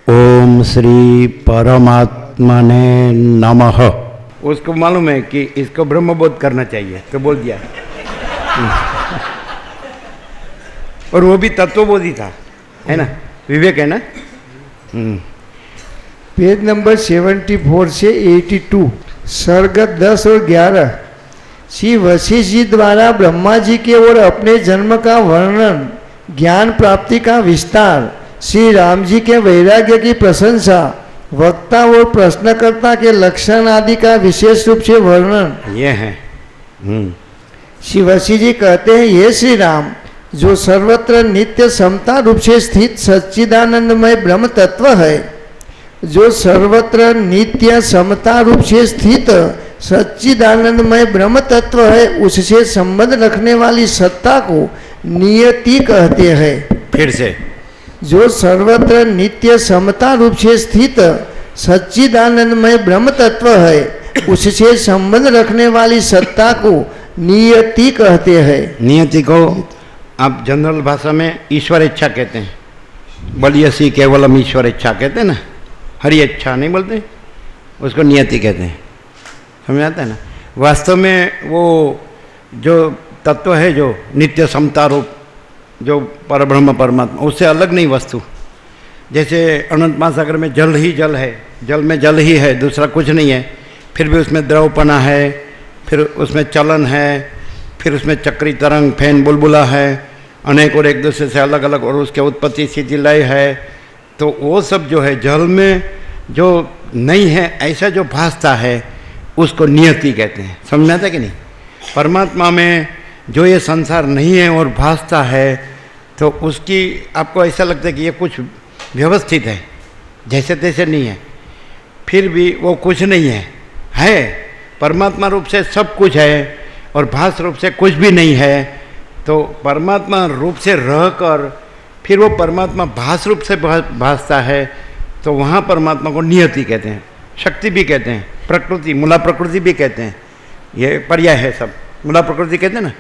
ओम श्री परमात्मने नमः। उसको मालूम है कि इसको ब्रह्मबोध करना चाहिए तो बोल दिया। और वो भी तत्वबोधी था, है ना, विवेक है ना। पेज नंबर 74 से 82, सर्ग 10 और 11। श्री वशिष्ठ जी द्वारा ब्रह्मा जी के और अपने जन्म का वर्णन, ज्ञान प्राप्ति का विस्तार, श्री राम जी के वैराग्य की प्रशंसा, वक्ता और प्रश्नकर्ता के लक्षण आदि का विशेष रूप से वर्णन। ये है। श्री वशिष्ठ जी कहते हैं, ये श्री राम जो सर्वत्र नित्य समता रूप से स्थित सच्चिदानंदमय ब्रह्म तत्व है, जो सर्वत्र नित्य समता रूप से स्थित सच्चिदानंदमय ब्रह्म तत्व है, उससे संबंध रखने वाली सत्ता को नियति कहते हैं। फिर से, जो सर्वत्र नित्य समता रूप से स्थित सच्चिदानंदमय ब्रह्म तत्व है, उससे संबंध रखने वाली सत्ता को नियति कहते हैं। नियति को आप जनरल भाषा में ईश्वर इच्छा कहते हैं। बलियसी केवलम ईश्वर इच्छा कहते हैं ना, हरि इच्छा नहीं बोलते, उसको नियति कहते हैं। समझ आता है ना। वास्तव में वो जो तत्व है, जो नित्य समता रूप, जो परब्रह्म परमात्मा, उससे अलग नहीं वस्तु। जैसे अनंत महासागर में जल ही जल है, जल में जल ही है, दूसरा कुछ नहीं है, फिर भी उसमें द्रवपना है, फिर उसमें चलन है, फिर उसमें चक्री तरंग फैन बुलबुला है, अनेक और एक दूसरे से अलग अलग, और उसके उत्पत्ति स्थिति लय है। तो वो सब जो है जल में जो नहीं है, ऐसा जो भासता है, उसको नियति कहते हैं। समझ में आता है कि नहीं। परमात्मा में जो ये संसार नहीं है और भासता है, तो उसकी आपको ऐसा लगता है कि ये कुछ व्यवस्थित है, जैसे तैसे नहीं है, फिर भी वो कुछ नहीं है परमात्मा रूप से सब कुछ है और भास रूप से कुछ भी नहीं है। तो परमात्मा रूप से रहकर फिर वो परमात्मा भास रूप से भासता है, तो वहाँ परमात्मा को नियति कहते हैं, शक्ति भी कहते हैं, प्रकृति, मूला प्रकृति भी कहते हैं। ये पर्याय है सब, मूला प्रकृति कहते हैं ना,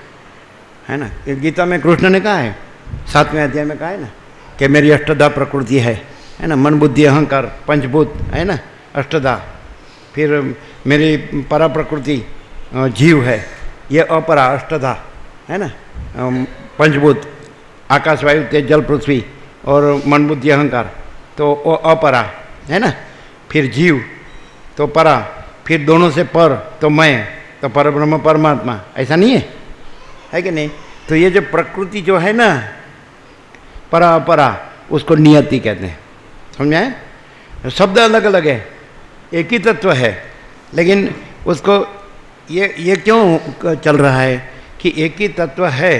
है ना। गीता में कृष्ण ने कहा है, 7वें अध्याय में कहा है ना, कि मेरी अष्टधा प्रकृति है ना, मन बुद्धि अहंकार पंचभूत है ना, अष्टधा। फिर मेरी परा प्रकृति जीव है, ये अपरा अष्टधा है ना, पंचभूत आकाश वायु तेज जल पृथ्वी और मन बुद्धि अहंकार, तो वो अपरा है ना। फिर जीव तो परा, फिर दोनों से पर तो मैं, तो परब्रह्म परमात्मा, ऐसा नहीं है कि नहीं। तो ये जो प्रकृति जो है ना, परा अपरा, उसको नियति कहते हैं। समझ में आए। शब्द अलग अलग है, एक ही तत्व है, लेकिन उसको ये क्यों चल रहा है कि एक ही तत्व है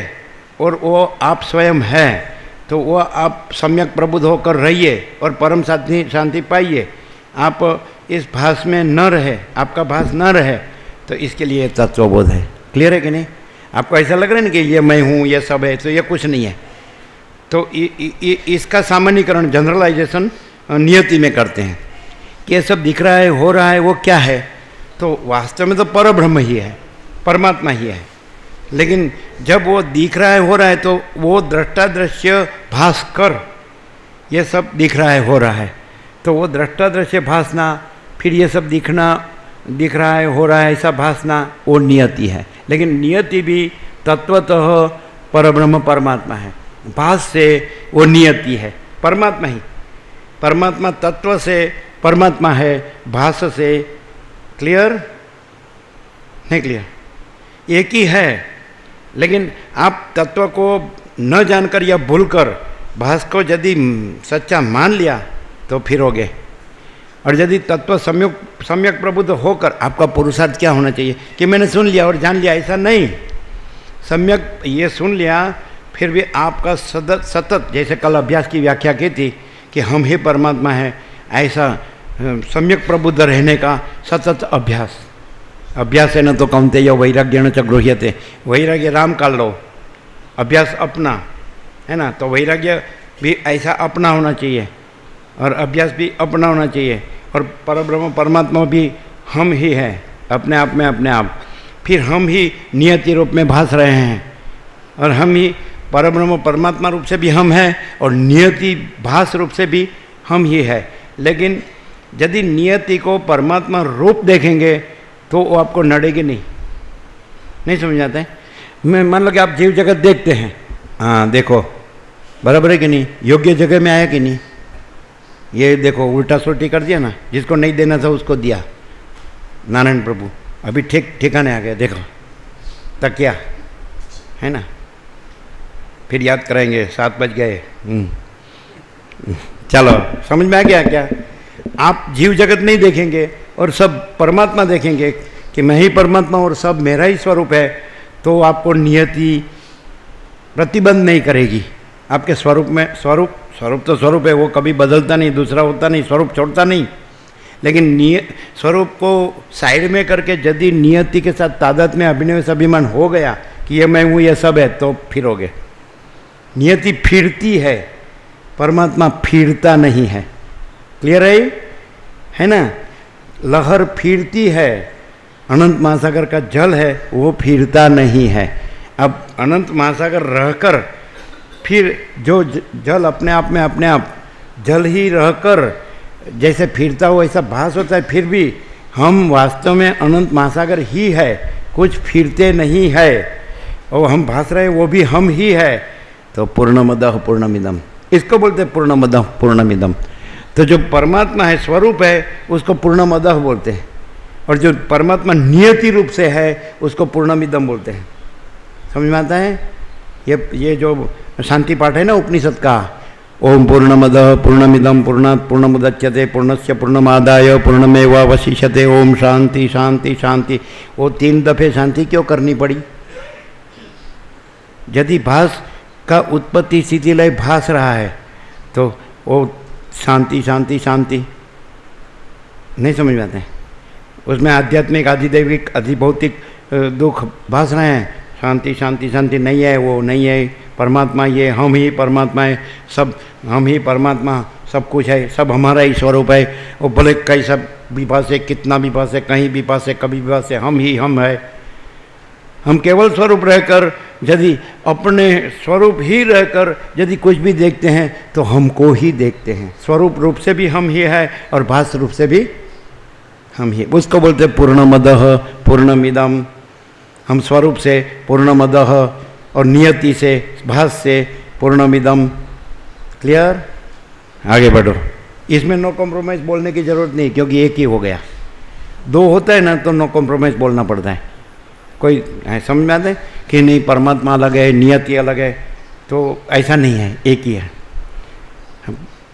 और वो आप स्वयं है, तो वो आप सम्यक प्रबुद्ध होकर रहिए और परम शांति पाइए। आप इस भास में न रहे, आपका भास न रहे, तो इसके लिए तत्वबोध है। क्लियर है कि नहीं। आपको ऐसा लग रहा है ना कि ये मैं हूँ, ये सब है, तो ये कुछ नहीं है। तो इसका सामान्यीकरण, जनरलाइजेशन नियति में करते हैं कि ये सब दिख रहा है, हो रहा है, वो क्या है। तो वास्तव में तो परब्रह्म ही है, परमात्मा ही है। लेकिन जब वो दिख रहा है, हो रहा है, तो वो दृष्टा दृश्य भास्कर ये सब दिख रहा है, हो रहा है, तो वो दृष्टा दृश्य भासना, फिर ये सब दिखना, दिख रहा है, हो रहा है, ऐसा भासना, वो नियति है। लेकिन नियति भी तत्वतः परब्रह्म परमात्मा है। भास से वो नियति है, परमात्मा ही। परमात्मा तत्व से परमात्मा है, भास से। क्लियर नहीं क्लियर। एक ही है, लेकिन आप तत्व को न जानकर या भूलकर भास को यदि सच्चा मान लिया तो फिर हो गए। और यदि तत्व सम्यक प्रबुद्ध होकर, आपका पुरुषार्थ क्या होना चाहिए कि मैंने सुन लिया और जान लिया, ऐसा नहीं। सम्यक ये सुन लिया, फिर भी आपका सतत, जैसे कल अभ्यास की व्याख्या की थी कि हम ही परमात्मा हैं, ऐसा सम्यक प्रबुद्ध रहने का सतत अभ्यास है न तो कौन्तेय वैराग्येण च गृह्यते। वैराग्य राम का लो, अभ्यास अपना है ना। तो वैराग्य भी ऐसा अपना होना चाहिए और अभ्यास भी अपना होना चाहिए। और परब्रह्म परमात्मा भी हम ही हैं, अपने आप में अपने आप। फिर हम ही नियति रूप में भास रहे हैं और हम ही परब्रह्म परमात्मा रूप से भी हम हैं और नियति भास रूप से भी हम ही है। लेकिन यदि नियति को परमात्मा रूप देखेंगे तो वो आपको नड़ेगी नहीं समझ आता है। मैं मान लो कि आप जीव जगत देखते हैं, हाँ देखो बराबर है कि नहीं, योग्य जगह में आया कि नहीं। ये देखो उल्टा सुल्टी कर दिया ना, जिसको नहीं देना था उसको दिया नारायण प्रभु, अभी ठीक ठिकाने आ गया, देखो तकिया है ना। फिर याद कराएंगे 7 बज गए। चलो समझ में आ गया क्या। आप जीव जगत नहीं देखेंगे और सब परमात्मा देखेंगे कि मैं ही परमात्मा और सब मेरा ही स्वरूप है, तो आपको नियति प्रतिबंध नहीं करेगी आपके स्वरूप में। स्वरूप तो स्वरूप है, वो कभी बदलता नहीं, दूसरा होता नहीं, स्वरूप छोड़ता नहीं। लेकिन स्वरूप को साइड में करके यदि नियति के साथ तादाद में अभिनिवेश अभिमान हो गया कि ये मैं हूँ ये सब है, तो फिरोगे। नियति फिरती है, परमात्मा फिरता नहीं है। क्लियर है ना। लहर फिरती है, अनंत महासागर का जल है वो फिरता नहीं है। अब अनंत महासागर रहकर फिर जो जल अपने आप जल ही रहकर जैसे फिरता हो ऐसा भास होता है, फिर भी हम वास्तव में अनंत महासागर ही है, कुछ फिरते नहीं है और हम भास रहे वो भी हम ही है। तो पूर्णमदः पूर्णमिदम्, इसको बोलते हैं पूर्णमदः पूर्णमिदम्। तो जो परमात्मा है, स्वरूप है, उसको पूर्णमदः बोलते हैं, और जो परमात्मा नियति रूप से है उसको पूर्णमिदम् बोलते हैं। समझ में आता है। ये जो शांति पाठ है ना उपनिषद का, ओम पूर्णमदः पूर्णमिदं पूर्णात् पूर्णमुदच्यते पूर्णस्य पूर्णमादाय पूर्णमेवावशिष्यते ओम शांति शांति शांति। वो 3 दफे शांति क्यों करनी पड़ी। यदि भास का उत्पत्ति स्थिति लय भास रहा है तो वो शांति शांति शांति नहीं समझ में आते हैं। उसमें आध्यात्मिक आधिदैविक अधिभौतिक दुख भास रहे हैं, शांति शांति शांति नहीं है, वो नहीं है। परमात्मा ये हम ही परमात्मा है, सब हम ही परमात्मा, सब कुछ है, सब हमारा ही स्वरूप है। वो भले कैसा भी भाषे, कितना भी भाषे, कहीं भी भाषे, कभी भी भाषे, हम ही हम है। हम केवल स्वरूप रहकर यदि अपने स्वरूप ही रहकर यदि कुछ भी देखते हैं तो हमको ही देखते हैं। स्वरूप रूप से भी हम ही है और भास रूप से भी हम ही, उसको बोलते हैं पूर्णमदः पूर्णमिदम्। हम स्वरूप से पूर्णमदः और नियति से भास से पूर्णमिदम्। क्लियर। आगे बढ़ो। इसमें नो कॉम्प्रोमाइज़ बोलने की ज़रूरत नहीं, क्योंकि एक ही हो गया। 2 होता है ना तो नो कॉम्प्रोमाइज़ बोलना पड़ता है। कोई समझ में आता है कि नहीं परमात्मा अलग है, नियति अलग है, तो ऐसा नहीं है, एक ही है।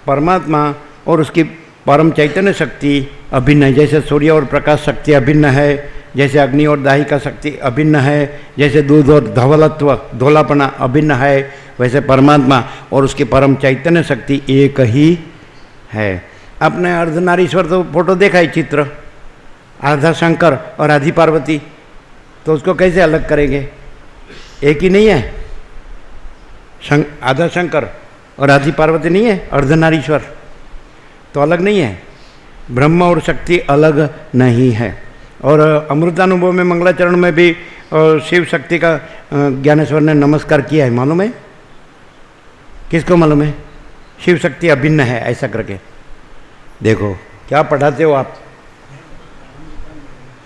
परमात्मा और उसकी परम चैतन्य शक्ति अभिन्न है। जैसे सूर्य और प्रकाश शक्ति अभिन्न है, जैसे अग्नि और दाहिका शक्ति अभिन्न है, जैसे दूध और धवलत्व धोलापना अभिन्न है, वैसे परमात्मा और उसकी परम चैतन्य शक्ति एक ही है। आपने अर्धनारीश्वर तो फोटो देखा है, चित्र, आधा शंकर और आधी पार्वती, तो उसको कैसे अलग करेंगे। एक ही नहीं है, आधा शंकर और आधी पार्वती नहीं है, अर्धनारीश्वर तो अलग नहीं है। ब्रह्म और शक्ति अलग नहीं है। और अमृतानुभव में मंगलाचरण में भी शिव शक्ति का ज्ञानेश्वर ने नमस्कार किया है, मालूम है। किसको मालूम है। शिव शक्ति अभिन्न है ऐसा करके। देखो क्या पढ़ाते हो आप,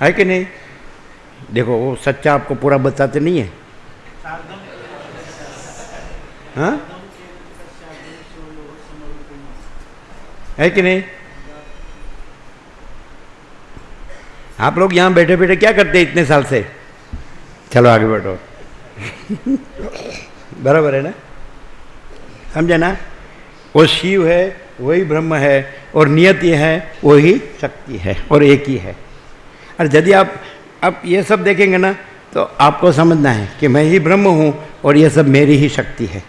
है कि नहीं। देखो वो सच्चा आपको पूरा बताते नहीं है। हाँ है कि नहीं। आप लोग यहाँ बैठे बैठे क्या करते हैं इतने साल से। चलो आगे बैठो। बराबर है ना, समझे ना। वो शिव है वही ब्रह्म है, और नियति है वही शक्ति है, और एक ही है। और यदि आप ये सब देखेंगे ना तो आपको समझना है कि मैं ही ब्रह्म हूँ और ये सब मेरी ही शक्ति है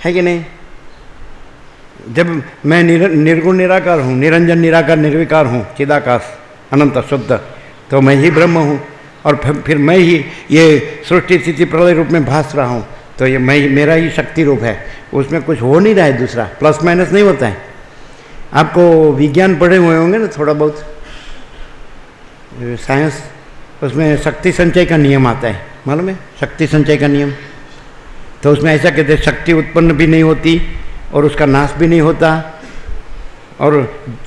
कि नहीं। जब मैं निर्गुण निराकार हूँ, निरंजन निराकार निर्विकार हूँ, चिदाकाश अनंत शुद्ध, तो मैं ही ब्रह्म हूँ। और फिर मैं ही ये सृष्टि स्थिति प्रलय रूप में भास रहा हूँ, तो ये मैं मेरा ही शक्ति रूप है। उसमें कुछ हो नहीं रहा है, दूसरा प्लस माइनस नहीं होता है। आपको विज्ञान पढ़े हुए होंगे ना थोड़ा बहुत, साइंस, उसमें शक्ति संचय का नियम आता है, मालूम है। शक्ति संचय का नियम, तो उसमें ऐसा कहते हैं शक्ति उत्पन्न भी नहीं होती और उसका नाश भी नहीं होता, और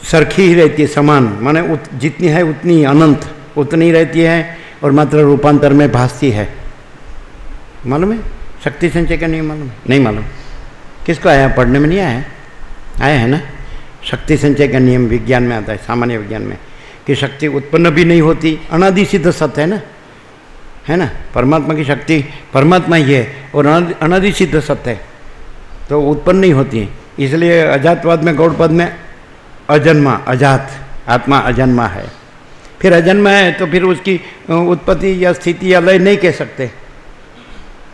सरखी ही रहती है, समान, माने जितनी है उतनी अनंत उतनी रहती है और मात्र रूपांतर में भासती है। मालूम है शक्ति संचय का नियम? मालूम नहीं? मालूम। किसको आया? पढ़ने में नहीं आया? आया है ना? शक्ति संचय का नियम विज्ञान में आता है, सामान्य विज्ञान में, कि शक्ति उत्पन्न भी नहीं होती, अनादि सिद्ध सत्य है ना, है ना? परमात्मा की शक्ति परमात्मा ही है और अनादि सिद्ध सत्य है, तो उत्पन्न नहीं होती है। इसलिए अजातवाद में गौड़पद में अजन्मा, अजात आत्मा अजन्मा है। फिर अजन्मा है तो फिर उसकी उत्पत्ति या स्थिति या लय नहीं कह सकते,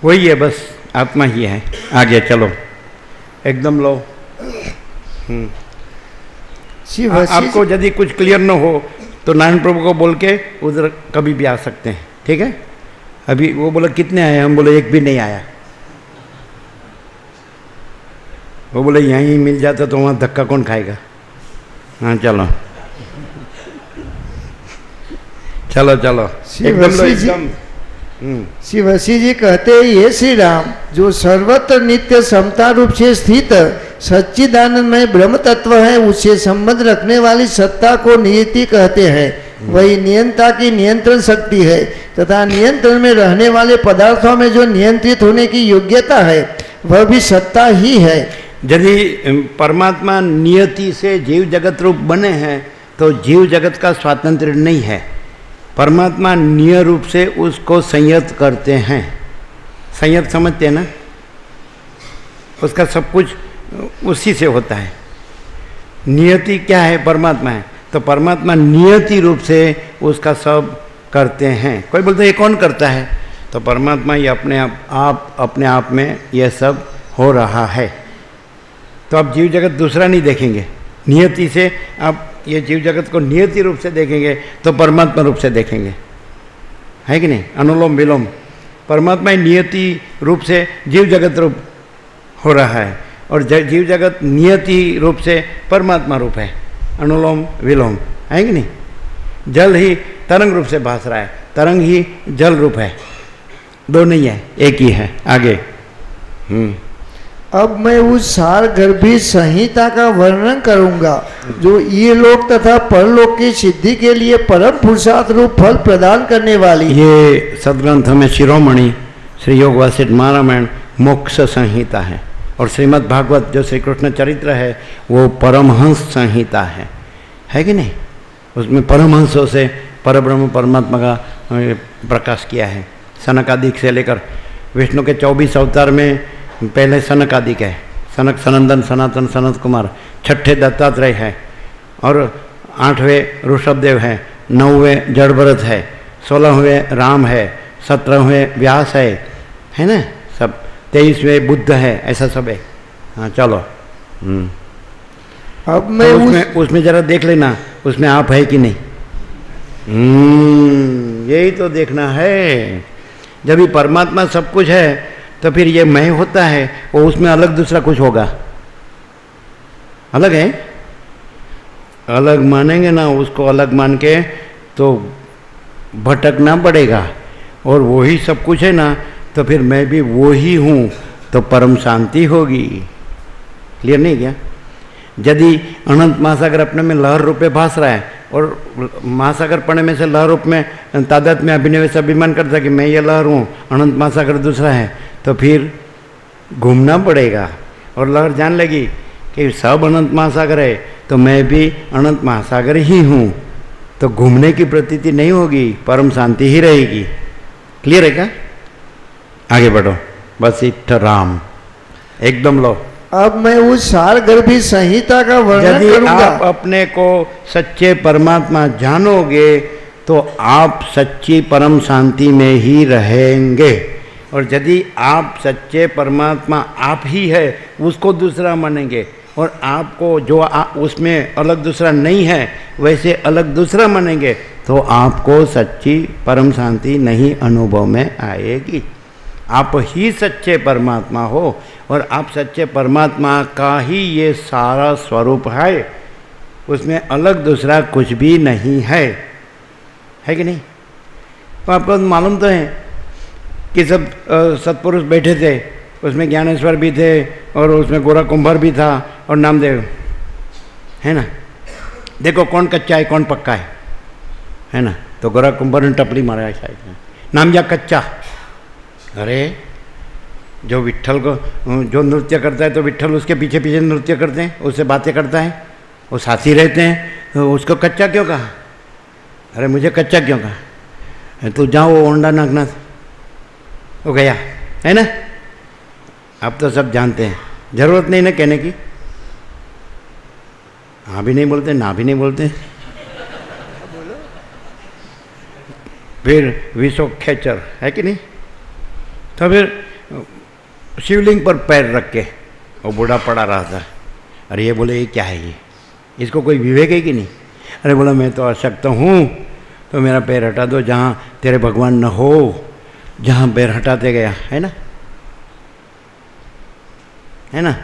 वही है, बस आत्मा ही है। आगे चलो, एकदम लो। आपको यदि कुछ क्लियर न हो तो नारायण प्रभु को बोल के उधर कभी भी आ सकते हैं, ठीक है? अभी वो बोला कितने आए? हम बोले एक भी नहीं आया। वो बोले यहीं मिल जाता तो वहाँ धक्का कौन खाएगा? हाँ चलो चलो चलो, एकदम। श्री वशी जी कहते हैं, ये श्री राम जो सर्वत्र नित्य समता रूप से स्थित सच्चिदानंदमय ब्रह्म तत्व है, उससे संबंध रखने वाली सत्ता को नियति कहते हैं। वही नियंता की नियंत्रण शक्ति है तथा नियंत्रण में रहने वाले पदार्थों में जो नियंत्रित होने की योग्यता है वह भी सत्ता ही है। यदि परमात्मा नियति से जीव जगत रूप बने हैं तो जीव जगत का स्वातंत्र्य नहीं है। परमात्मा निय रूप से उसको संयत करते हैं। संयत समझते हैं ना? उसका सब कुछ उसी से होता है। नियति क्या है? परमात्मा है, तो परमात्मा नियति रूप से उसका सब करते हैं। कोई बोलते ये कौन करता है? तो परमात्मा ये अपने आप में यह सब हो रहा है। तो आप जीव जगत दूसरा नहीं देखेंगे, नियति से आप ये जीव जगत को नियति रूप से देखेंगे तो परमात्मा रूप से देखेंगे, है कि नहीं? अनुलोम विलोम, परमात्मा नियति रूप से जीव जगत रूप हो रहा है और जीव जगत नियति रूप से परमात्मा रूप है, अनुलोम विलोम, है कि नहीं? जल ही तरंग रूप से भास रहा है, तरंग ही जल रूप है, दो नहीं है, एक ही है। आगे अब मैं उस सार गर्भी संहिता का वर्णन करूंगा जो ये लोक तथा परलोक की सिद्धि के लिए परम पुरुषार्थ रूप फल प्रदान करने वाली। ये सदग्रंथ में शिरोमणि श्री योग वासिष्ठ महारामायण मोक्ष संहिता है और श्रीमद् भागवत जो श्री कृष्ण चरित्र है वो परमहंस संहिता है कि नहीं? उसमें परमहंसों से परब्रह्म परमात्मा का प्रकाश किया है। सनकादिक से लेकर विष्णु के 24 अवतार में पहले सनकादिक है, सनक सनंदन सनातन सनत कुमार, 6ठे दत्तात्रेय है और 8वें ऋषभदेव है, 9वें जड़भरत है, 16वें राम है, 17वें व्यास है ना? सब 23वें बुद्ध है, ऐसा सब है। हाँ चलो। अब मैं उसमें जरा देख लेना उसमें आप है कि नहीं। यही तो देखना है। जब ये परमात्मा सब कुछ है तो फिर ये मैं होता है वो उसमें अलग दूसरा कुछ होगा, अलग है, अलग मानेंगे ना उसको, अलग मान के तो भटकना पड़ेगा। और वही सब कुछ है ना तो फिर मैं भी वो ही हूँ तो परम शांति होगी। क्लियर नहीं क्या? यदि अनंत महासागर अपने में लहर रूप में भास रहा है और महासागर पड़ने में से लहर रूप में तादाद में अभिनिवेश अभिमान करता है कि मैं ये लहर हूँ, अनंत महासागर दूसरा है, तो फिर घूमना पड़ेगा और लहर जान लेगी कि सब अनंत महासागर है तो मैं भी अनंत महासागर ही हूँ, तो घूमने की प्रतीति नहीं होगी, परम शांति ही रहेगी। क्लियर है क्या? आगे बढ़ो, बस इट राम, एकदम लो। अब मैं उस सार गर्भी संहिता का वर्णन करूंगा। यदि आप अपने को सच्चे परमात्मा जानोगे तो आप सच्ची परम शांति में ही रहेंगे। और यदि आप सच्चे परमात्मा आप ही है उसको दूसरा मानेंगे और आपको जो उसमें अलग दूसरा नहीं है वैसे अलग दूसरा मानेंगे तो आपको सच्ची परम शांति नहीं अनुभव में आएगी। आप ही सच्चे परमात्मा हो और आप सच्चे परमात्मा का ही ये सारा स्वरूप है, उसमें अलग दूसरा कुछ भी नहीं है कि नहीं? तो आपको मालूम तो है कि सब सत्पुरुष बैठे थे, उसमें ज्ञानेश्वर भी थे और उसमें गोरा कुंभर भी था और नामदेव, है ना। देखो कौन कच्चा है कौन पक्का है ना। तो गोरा कुंभर ने टपली मारा है शायद, नाम या कच्चा। अरे जो विट्ठल को जो नृत्य करता है तो विट्ठल उसके पीछे पीछे नृत्य करते हैं, उससे बातें करता है, वो साथी रहते हैं, तो उसको कच्चा क्यों कहा? अरे मुझे कच्चा क्यों कहा? तो जाओ वो ओंडा नागनाथ हो गया, है ना। अब तो सब जानते हैं, जरूरत नहीं ना कहने की। हाँ भी नहीं बोलते, ना भी नहीं बोलते। फिर विश्व खेचर है कि नहीं। तो फिर शिवलिंग पर पैर रख के वो बूढ़ा पड़ा रहा था। अरे ये बोले ये क्या है, ये इसको कोई विवेक है कि नहीं। अरे बोला मैं तो अशक्त हूँ, तो मेरा पैर हटा दो, जहाँ तेरे भगवान न हो, जहाँ पैर हटाते गया, है ना, है ना।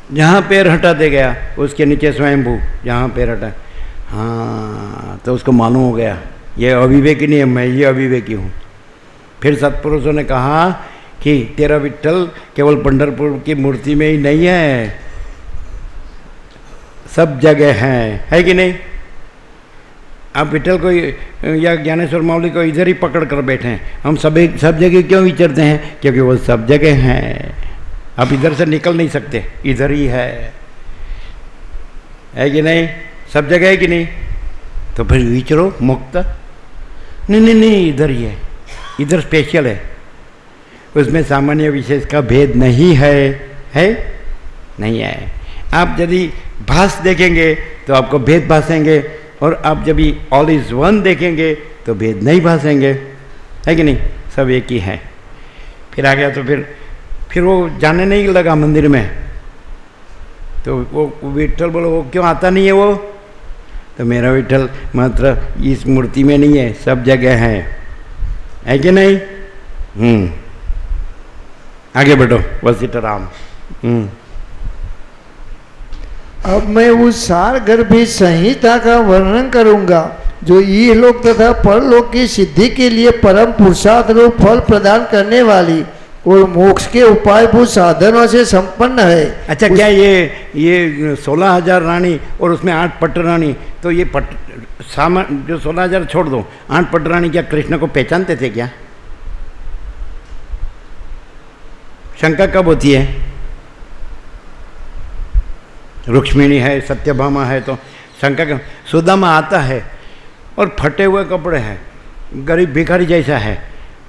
जहाँ पैर हटाते गया उसके नीचे स्वयंभू, जहाँ पैर हटा। हाँ, तो उसको मालूम हो गया ये अविवेकी नहीं है, मैं ये अविवेकी हूँ। फिर सत्पुरुषों ने कहा कि तेरा विट्ठल केवल पंढरपुर की मूर्ति में ही नहीं है, सब जगह है कि नहीं। आप विट्ठल को या ज्ञानेश्वर माउली को इधर ही पकड़ कर बैठे हैं, हम सब जगह क्यों विचरते हैं? क्योंकि वो सब जगह हैं, आप इधर से निकल नहीं सकते, इधर ही है कि नहीं, सब जगह है कि नहीं। तो फिर विचरो मुक्त, नहीं इधर ही है, इधर स्पेशल है, उसमें सामान्य विशेष का भेद नहीं है नहीं है। आप यदि भास देखेंगे तो आपको भेद भासेंगे, और आप जब ऑल इज वन देखेंगे तो भेद नहीं भासेंगे, है कि नहीं, सब एक ही है। फिर आ गया तो फिर वो जाने नहीं लगा मंदिर में, तो वो विट्ठल बोलो वो क्यों आता नहीं है वो? तो मेरा विट्ठल मात्र इस मूर्ति में नहीं है, सब जगह है कि नहीं। आगे बढ़ो वशिष्ठराम। अब मैं उस सार गर्भी संहिता का वर्णन करूंगा जो इहलोक तथा परलोक की सिद्धि के लिए परम पुरुषार्थ रूप फल प्रदान करने वाली और मोक्ष के उपायभूत साधनों से संपन्न है। अच्छा, क्या ये 16,000 रानी और उसमें 8 पट रानी, तो ये जो 16,000 छोड़ दो, 8 पट रानी क्या कृष्ण को पहचानते थे क्या? शंका कब होती है? रुक्मिणी है, सत्यभामा है, तो शंका का। सुदामा आता है और फटे हुए कपड़े हैं, गरीब भिखारी जैसा है,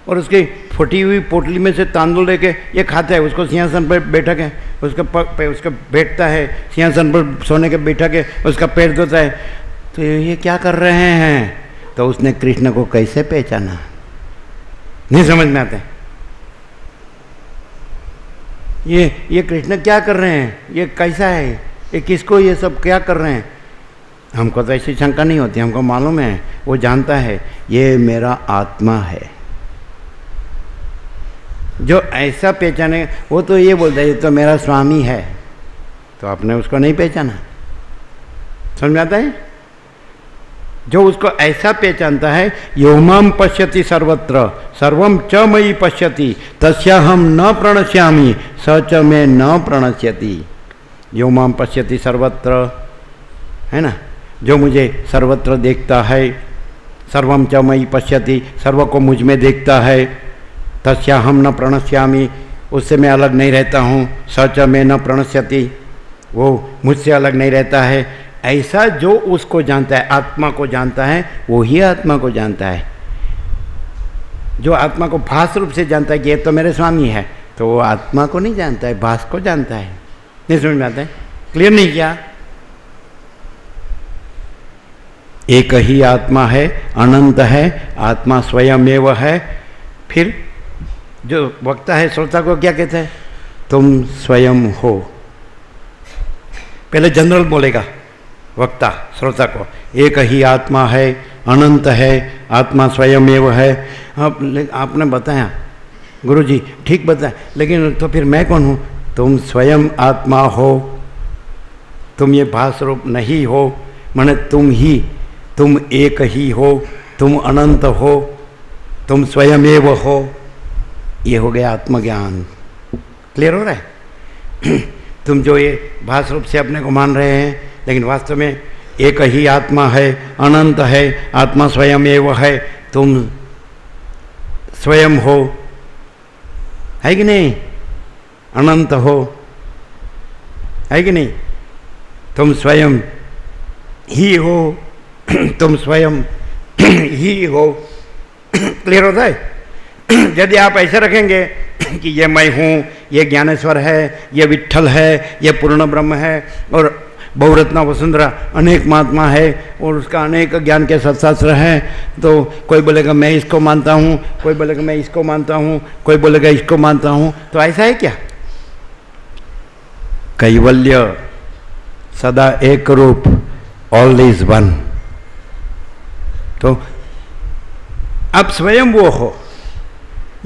और उसकी फटी हुई पोटली में से तांदुल लेके ये खाता है, उसको सिंहासन पर बैठा के उसका बैठता है, सिंहासन पर सोने के बैठा के उसका पैर धोता है। तो ये क्या कर रहे हैं? तो उसने कृष्ण को कैसे पहचाना? नहीं समझ में आता है। ये कृष्ण क्या कर रहे हैं, ये कैसा है, ये किसको ये सब क्या कर रहे हैं? हमको तो ऐसी शंका नहीं होती, हमको मालूम है, वो जानता है ये मेरा आत्मा है। जो ऐसा पहचाने वो तो ये बोलता है ये तो मेरा स्वामी है, तो आपने उसको नहीं पहचाना। समझ में आता है? जो उसको ऐसा पहचानता है, योमाम पश्यति सर्वत्र सर्वम च मयि पश्यति तस्याहम न प्रणश्यामि स च मे न प्रणश्यति। योमाम पश्यति सर्वत्र, है ना, जो मुझे सर्वत्र देखता है, सर्वम च मयि पश्यति, सर्व को मुझ में देखता है, तस्याहम न प्रणश्यामि, उससे मैं अलग नहीं रहता हूँ, स च मे न प्रणश्यति, वो मुझसे अलग नहीं रहता है। ऐसा जो उसको जानता है, आत्मा को जानता है, वो ही आत्मा को जानता है। जो आत्मा को भास रूप से जानता है कि ये तो मेरे स्वामी है, तो वो आत्मा को नहीं जानता है, भास को जानता है। नहीं समझ में आता है? क्लियर नहीं किया? एक ही आत्मा है, अनंत है, आत्मा स्वयमेव है। फिर जो वक्ता है श्रोता को क्या कहता है? तुम स्वयं हो। पहले जनरल बोलेगा वक्ता श्रोता को, एक ही आत्मा है, अनंत है, आत्मा स्वयमेव है। आपने बताया गुरुजी, ठीक बताया, लेकिन तो फिर मैं कौन हूँ? तुम स्वयं आत्मा हो, तुम ये भास रूप नहीं हो, माने तुम एक ही हो, तुम अनंत हो, तुम स्वयमेव हो। ये हो गया आत्मज्ञान। क्लियर हो रहा है? तुम जो ये भास रूप से अपने को मान रहे हैं, लेकिन वास्तव में एक ही आत्मा है, अनंत है, आत्मा स्वयं एवं है, तुम स्वयं हो, है कि नहीं? अनंत हो, है कि नहीं? तुम स्वयं ही हो, तुम स्वयं ही हो। क्लियर होता है? यदि आप ऐसे रखेंगे कि ये मैं हूँ, ये ज्ञानेश्वर है, ये विट्ठल है, ये पूर्ण ब्रह्म है, और बहुरत्ना वसुंधरा अनेक महात्मा है, और उसका अनेक ज्ञान के सत्शास्त्र हैं, तो कोई बोलेगा मैं इसको मानता हूँ, कोई बोलेगा मैं इसको मानता हूँ, कोई बोलेगा इसको मानता हूँ, तो ऐसा है क्या? कैवल्य सदा एक रूप, ऑल इज वन। तो आप स्वयं वो हो,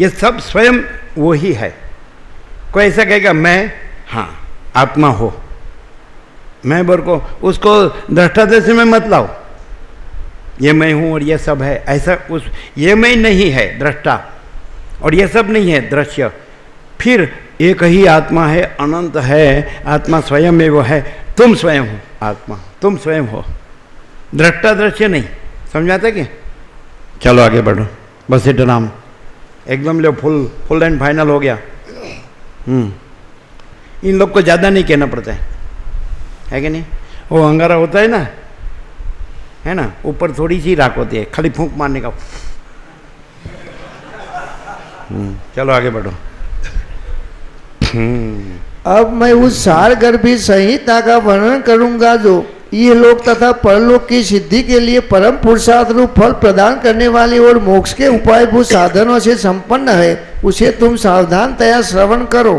ये सब स्वयं वो ही है। कोई ऐसा कहेगा मैं, हाँ आत्मा हो, मैं बोल को उसको दृष्टा दृष्टि में मत लाओ, ये मैं हूँ और ये सब है, ऐसा उस ये मैं नहीं है दृष्टा, और ये सब नहीं है दृश्य। फिर एक ही आत्मा है, अनंत है, आत्मा स्वयं में वो है, तुम स्वयं हो आत्मा, तुम स्वयं हो, दृष्टा दृश्य नहीं। समझाते कि? चलो आगे बढ़ो, बस इट नाम एकदम लो, फुल एंड फाइनल हो गया। इन लोग को ज़्यादा नहीं कहना पड़ता है कि नहीं? वो अंगारा होता है ना, है ना, ऊपर थोड़ी सी राख होती है, खाली फूंक मारने का। चलो आगे बढ़ो। अब मैं उस सारगर्भी संहिता का वर्णन करूंगा जो ये लोक तथा परलोक की सिद्धि के लिए परम पुरुषार्थ रूप फल प्रदान करने वाली और मोक्ष के उपायभूत साधनों से संपन्न है। उसे तुम सावधानतया श्रवण करो।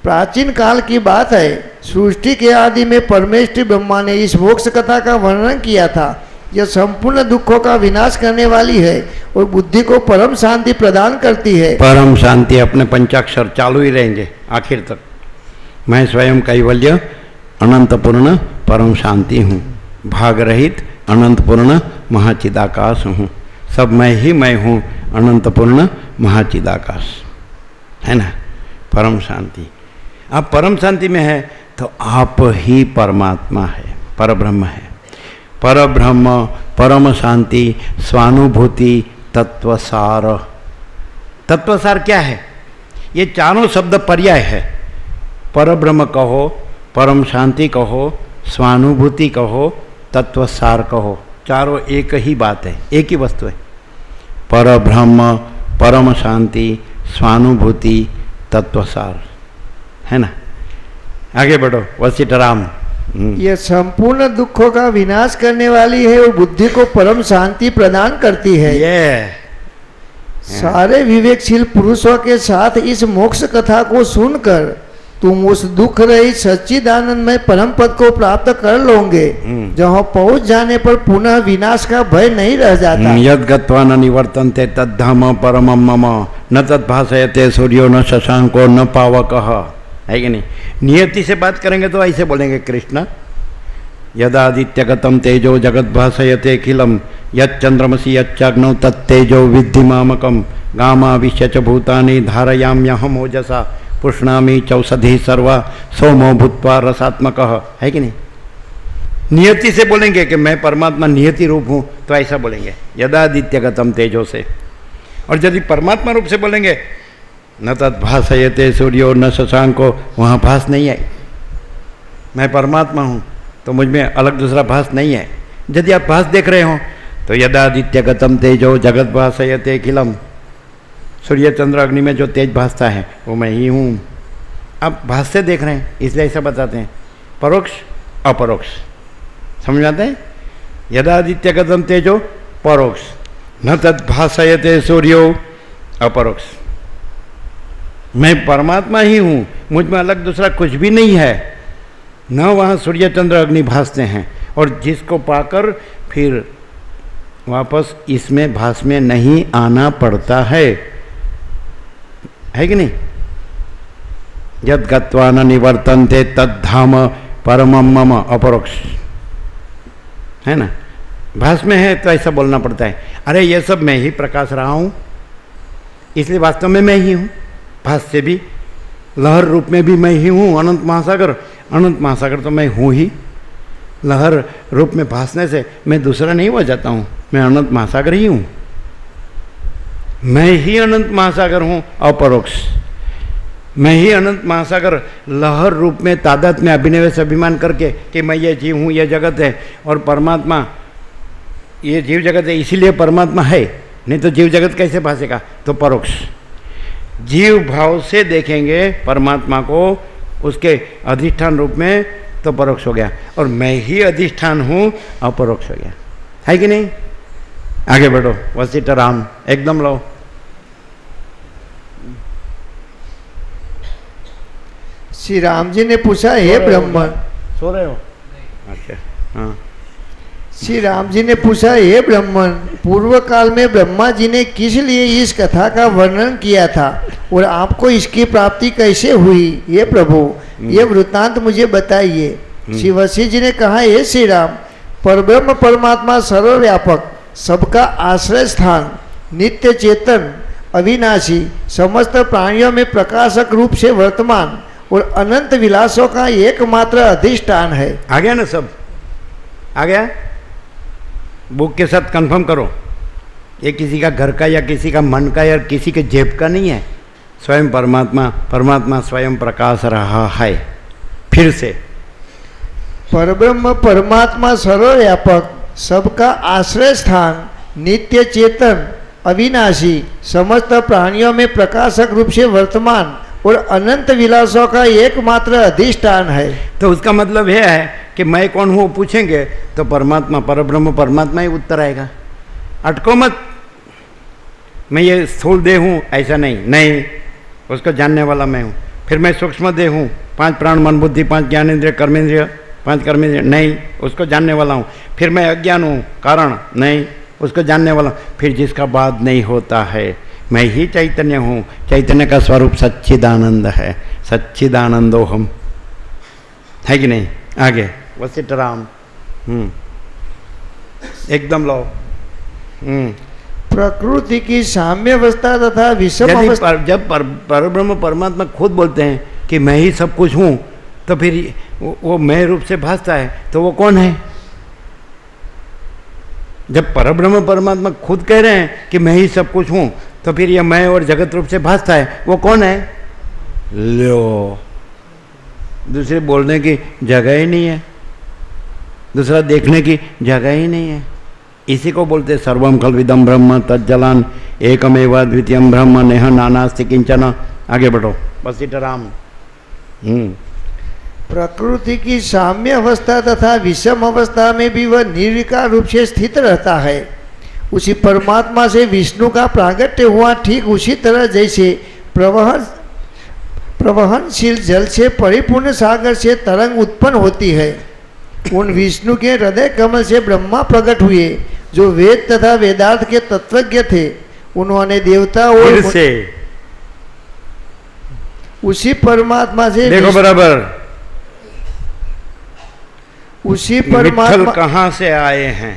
प्राचीन काल की बात है, सृष्टि के आदि में परमेष्ठी ब्रह्मा ने इस मोक्ष कथा का वर्णन किया था। यह संपूर्ण दुखों का विनाश करने वाली है और बुद्धि को परम शांति प्रदान करती है। परम शांति अपने पंचाक्षर चालू ही रहेंगे आखिर तक। मैं स्वयं कैवल्य अनंत पूर्ण परम शांति हूँ, भाग रहित अनंत पूर्ण महाचिदाकाश हूँ। सब मैं ही मैं हूँ, अनंत पूर्ण महाचिदाकाश, है ना, परम शांति। आप परम शांति में है तो आप ही परमात्मा है, परब्रह्म है। परब्रह्म, परम शांति, स्वानुभूति, तत्वसार। तत्वसार क्या है? ये चारों शब्द पर्याय है। परब्रह्म कहो, परम शांति कहो, स्वानुभूति कहो, तत्वसार कहो, चारों एक ही बात है, एक ही वस्तु है। परब्रह्म, परम शांति, स्वानुभूति, तत्वसार, है ना। आगे बढ़ो, वशिष्ठराम। यह संपूर्ण दुखों का विनाश करने वाली है और बुद्धि को परम शांति प्रदान करती है। सारे विवेकशील पुरुषों के साथ इस मोक्ष कथा को सुनकर तुम उस दुख रहित सच्चिदानंदमय परम पद को प्राप्त कर लोगे, जहाँ पहुंच जाने पर पुनः विनाश का भय नहीं रह जाता। यद गत्वा न निवर्तन्ते तद्धाम परमं मम न तद्भासयते सूर्यो न शशांको न पावकः, है कि नहीं। नियति से बात करेंगे तो ऐसे बोलेंगे कृष्ण, यदादित्यगतम तेजो जगत भासयते अखिलम यच्चंद्रमसि यच्चाग्नौ तत्तेजो विद्धि मामकम गामाविश्य च भूतानि धारयाम्यहम ओजसा पुष्णामि चौषधि सर्वा सोमो भूत्वा रसात्मक, है कि नहीं। नियति से बोलेंगे कि मैं परमात्मा नियति रूप हूँ तो ऐसा बोलेंगे यदादित्यगतम तेजो से। और यदि परमात्मा रूप से बोलेंगे न तद्भासयते सूर्यो न शशांको, वहाँ भास नहीं है। मैं परमात्मा हूँ तो मुझ में अलग दूसरा भास नहीं है। यदि आप भास देख रहे हो तो यदादित्यगतम तेजो जगत भासयते अखिलम, सूर्य चंद्र अग्नि में जो तेज भासता है वो मैं ही हूँ। आप भास से देख रहे हैं इसलिए ऐसा बताते हैं, परोक्ष अपरोक्ष, समझ आते हैं। यदादित्यगतम तेजो परोक्ष, न तद्भासयते सूर्यो अपरोक्ष। मैं परमात्मा ही हूँ, मुझ में अलग दूसरा कुछ भी नहीं है। न वहाँ सूर्य चंद्र अग्नि भासते हैं, और जिसको पाकर फिर वापस इसमें भास में नहीं आना पड़ता है कि नहीं। यद गत्वा न निवर्तन्ते तद्धाम परमं मम अपरोक्ष, है ना। भास में है तो ऐसा बोलना पड़ता है, अरे ये सब मैं ही प्रकाश रहा हूँ, इसलिए वास्तव में मैं ही हूँ। भास से भी लहर रूप में भी मैं ही हूँ, अनंत महासागर। अनंत महासागर तो मैं हूँ ही। लहर रूप में भासने से मैं दूसरा नहीं हो जाता हूँ, मैं अनंत महासागर ही हूँ। मैं ही अनंत महासागर हूँ अपरोक्ष। मैं ही अनंत महासागर लहर रूप में तादाद में अभिनिवेश अभिमान करके कि मैं ये जीव हूँ, ये जगत है, और परमात्मा ये जीव जगत है इसीलिए परमात्मा है, नहीं तो जीव जगत कैसे भासेगा? तो परोक्ष जीव भाव से देखेंगे परमात्मा को उसके अधिष्ठान रूप में, तो परोक्ष हो गया। और मैं ही अधिष्ठान हूँ अपरोक्ष हो गया, है कि नहीं? आगे बढ़ो। वशिष्ठ राम एकदम लो। श्री राम जी ने पूछा, हे ब्राह्मण। सो रहे हो? अच्छा, हाँ। श्री राम जी ने पूछा, हे ब्राह्मण, पूर्व काल में ब्रह्मा जी ने किस लिए इस कथा का वर्णन किया था और आपको इसकी प्राप्ति कैसे हुई? ये प्रभु, ये वृत्तांत मुझे बताइए। श्री वशिष्ठ जी ने कहा, हे श्री राम, परब्रह्म परमात्मा सर्वव्यापक, सबका आश्रय स्थान, नित्य चेतन, अविनाशी, समस्त प्राणियों में प्रकाशक रूप से वर्तमान और अनंत विलासों का एकमात्र अधिष्ठान है। आ गया ना? सब आ गया? बुक के साथ कंफर्म करो। ये किसी का घर का या किसी का मन का या किसी के जेब का नहीं है। स्वयं परमात्मा, परमात्मा स्वयं प्रकाश रहा है। फिर से, परब्रह्म परमात्मा सर्वव्यापक, सबका आश्रय स्थान, नित्य चेतन, अविनाशी, समस्त प्राणियों में प्रकाशक रूप से वर्तमान और अनंत विलासों का एकमात्र अधिष्ठान है। तो उसका मतलब यह है कि मैं कौन हूँ पूछेंगे तो परमात्मा, परब्रह्म परमात्मा ही उत्तर आएगा। अटको मत, मैं ये स्थूल देह हूँ ऐसा नहीं, उसको जानने वाला मैं हूँ। फिर मैं सूक्ष्म देह हूँ, 5 प्राण मन बुद्धि 5 ज्ञानेंद्रिय कर्मेंद्रिय 5 कर्मेंद्रिय, नहीं, उसको जानने वाला हूँ। फिर मैं अज्ञान हूँ, कारण नहीं, उसको जानने वाला हूँ। फिर जिसका बाद नहीं होता है, मैं ही चैतन्य हूँ। चैतन्य का स्वरूप सच्चिदानंद है, सच्चिदानंदो हम, है कि नहीं? आगे वशिष्ठ राम एकदम लो। प्रकृति की साम्य अवस्था तथा विषम अवस्था। जब परब्रह्म परमात्मा खुद बोलते हैं कि मैं ही सब कुछ हूँ, तो फिर वो मैं रूप से भासता है, तो वो कौन है? जब परब्रह्म परमात्मा खुद कह रहे हैं कि मैं ही सब कुछ हूँ, तो फिर ये मैं और जगत रूप से भासता है, वो कौन है? लो, दूसरे बोलने की जगह ही नहीं है, दूसरा देखने की जगह ही नहीं है। इसी को बोलते सर्वम खल्विदम ब्रह्म तज्जलान एकमेव द्वितीयम ब्रह्म नेह नानास्ति किंचन। आगे बढ़ो वशिष्ठ राम। प्रकृति की साम्य अवस्था तथा विषम अवस्था में भी वह निर्विकार रूप से स्थित रहता है। उसी परमात्मा से विष्णु का प्रागट्य हुआ, ठीक उसी तरह जैसे प्रवहनशील जल से परिपूर्ण सागर से तरंग उत्पन्न होती है। उन विष्णु के हृदय कमल से ब्रह्मा प्रकट हुए, जो वेद तथा वेदार्थ के तत्वज्ञ थे। उन्होंने देवता और से उसी परमात्मा से देखो बराबर, उसी परमात्मा कहाँ से आए हैं?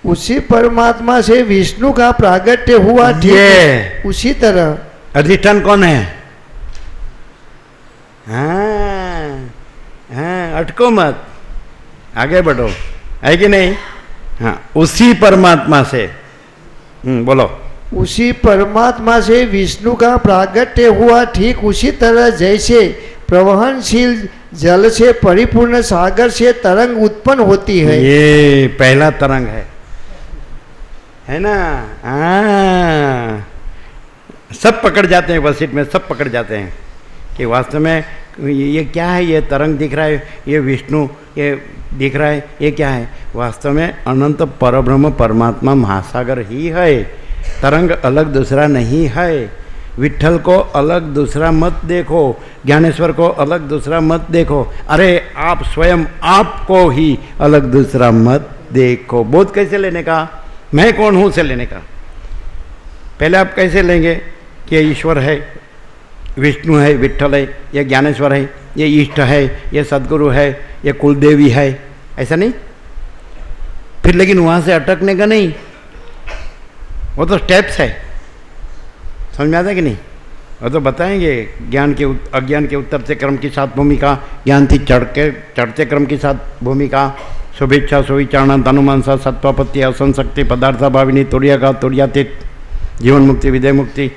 उसी परमात्मा से विष्णु का प्रागट्य हुआ, ठीक उसी तरह अधिष्ठान कौन है? हाँ, अटको मत, आगे बढ़ो, है कि नहीं? हाँ, उसी परमात्मा से बोलो। उसी परमात्मा से विष्णु का प्रागट्य हुआ, ठीक उसी तरह जैसे प्रवहनशील जल से परिपूर्ण सागर से तरंग उत्पन्न होती है। ये पहला तरंग है ना? सब पकड़ जाते हैं वशिष्ठ में, सब पकड़ जाते हैं कि वास्तव में ये क्या है? ये तरंग दिख रहा है, ये विष्णु ये दिख रहा है, ये क्या है? वास्तव में अनंत परब्रह्म परमात्मा महासागर ही है। तरंग अलग दूसरा नहीं है। विट्ठल को अलग दूसरा मत देखो, ज्ञानेश्वर को अलग दूसरा मत देखो। अरे आप स्वयं आपको ही अलग दूसरा मत देखो। बोध कैसे लेने का? मैं कौन हूँ से लेने का। पहले आप कैसे लेंगे कि ईश्वर है, विष्णु है, विट्ठल है, ये ज्ञानेश्वर है, ये इष्ट है, ये सदगुरु है, ये कुलदेवी है, ऐसा नहीं। फिर लेकिन वहाँ से अटकने का नहीं, वो तो स्टेप्स है। समझ में आता है कि नहीं? और तो बताएंगे ज्ञान के अज्ञान के उत्तर से क्रम की 7 भूमिका, ज्ञान थी चढ़ते क्रम की 7 भूमिका, शुभेच्छा सुविचारण तनुमानसा सत्वापत्ति असंशक्ति पदार्था भाविनी तुर्यातीत जीवन मुक्ति विदय मुक्ति।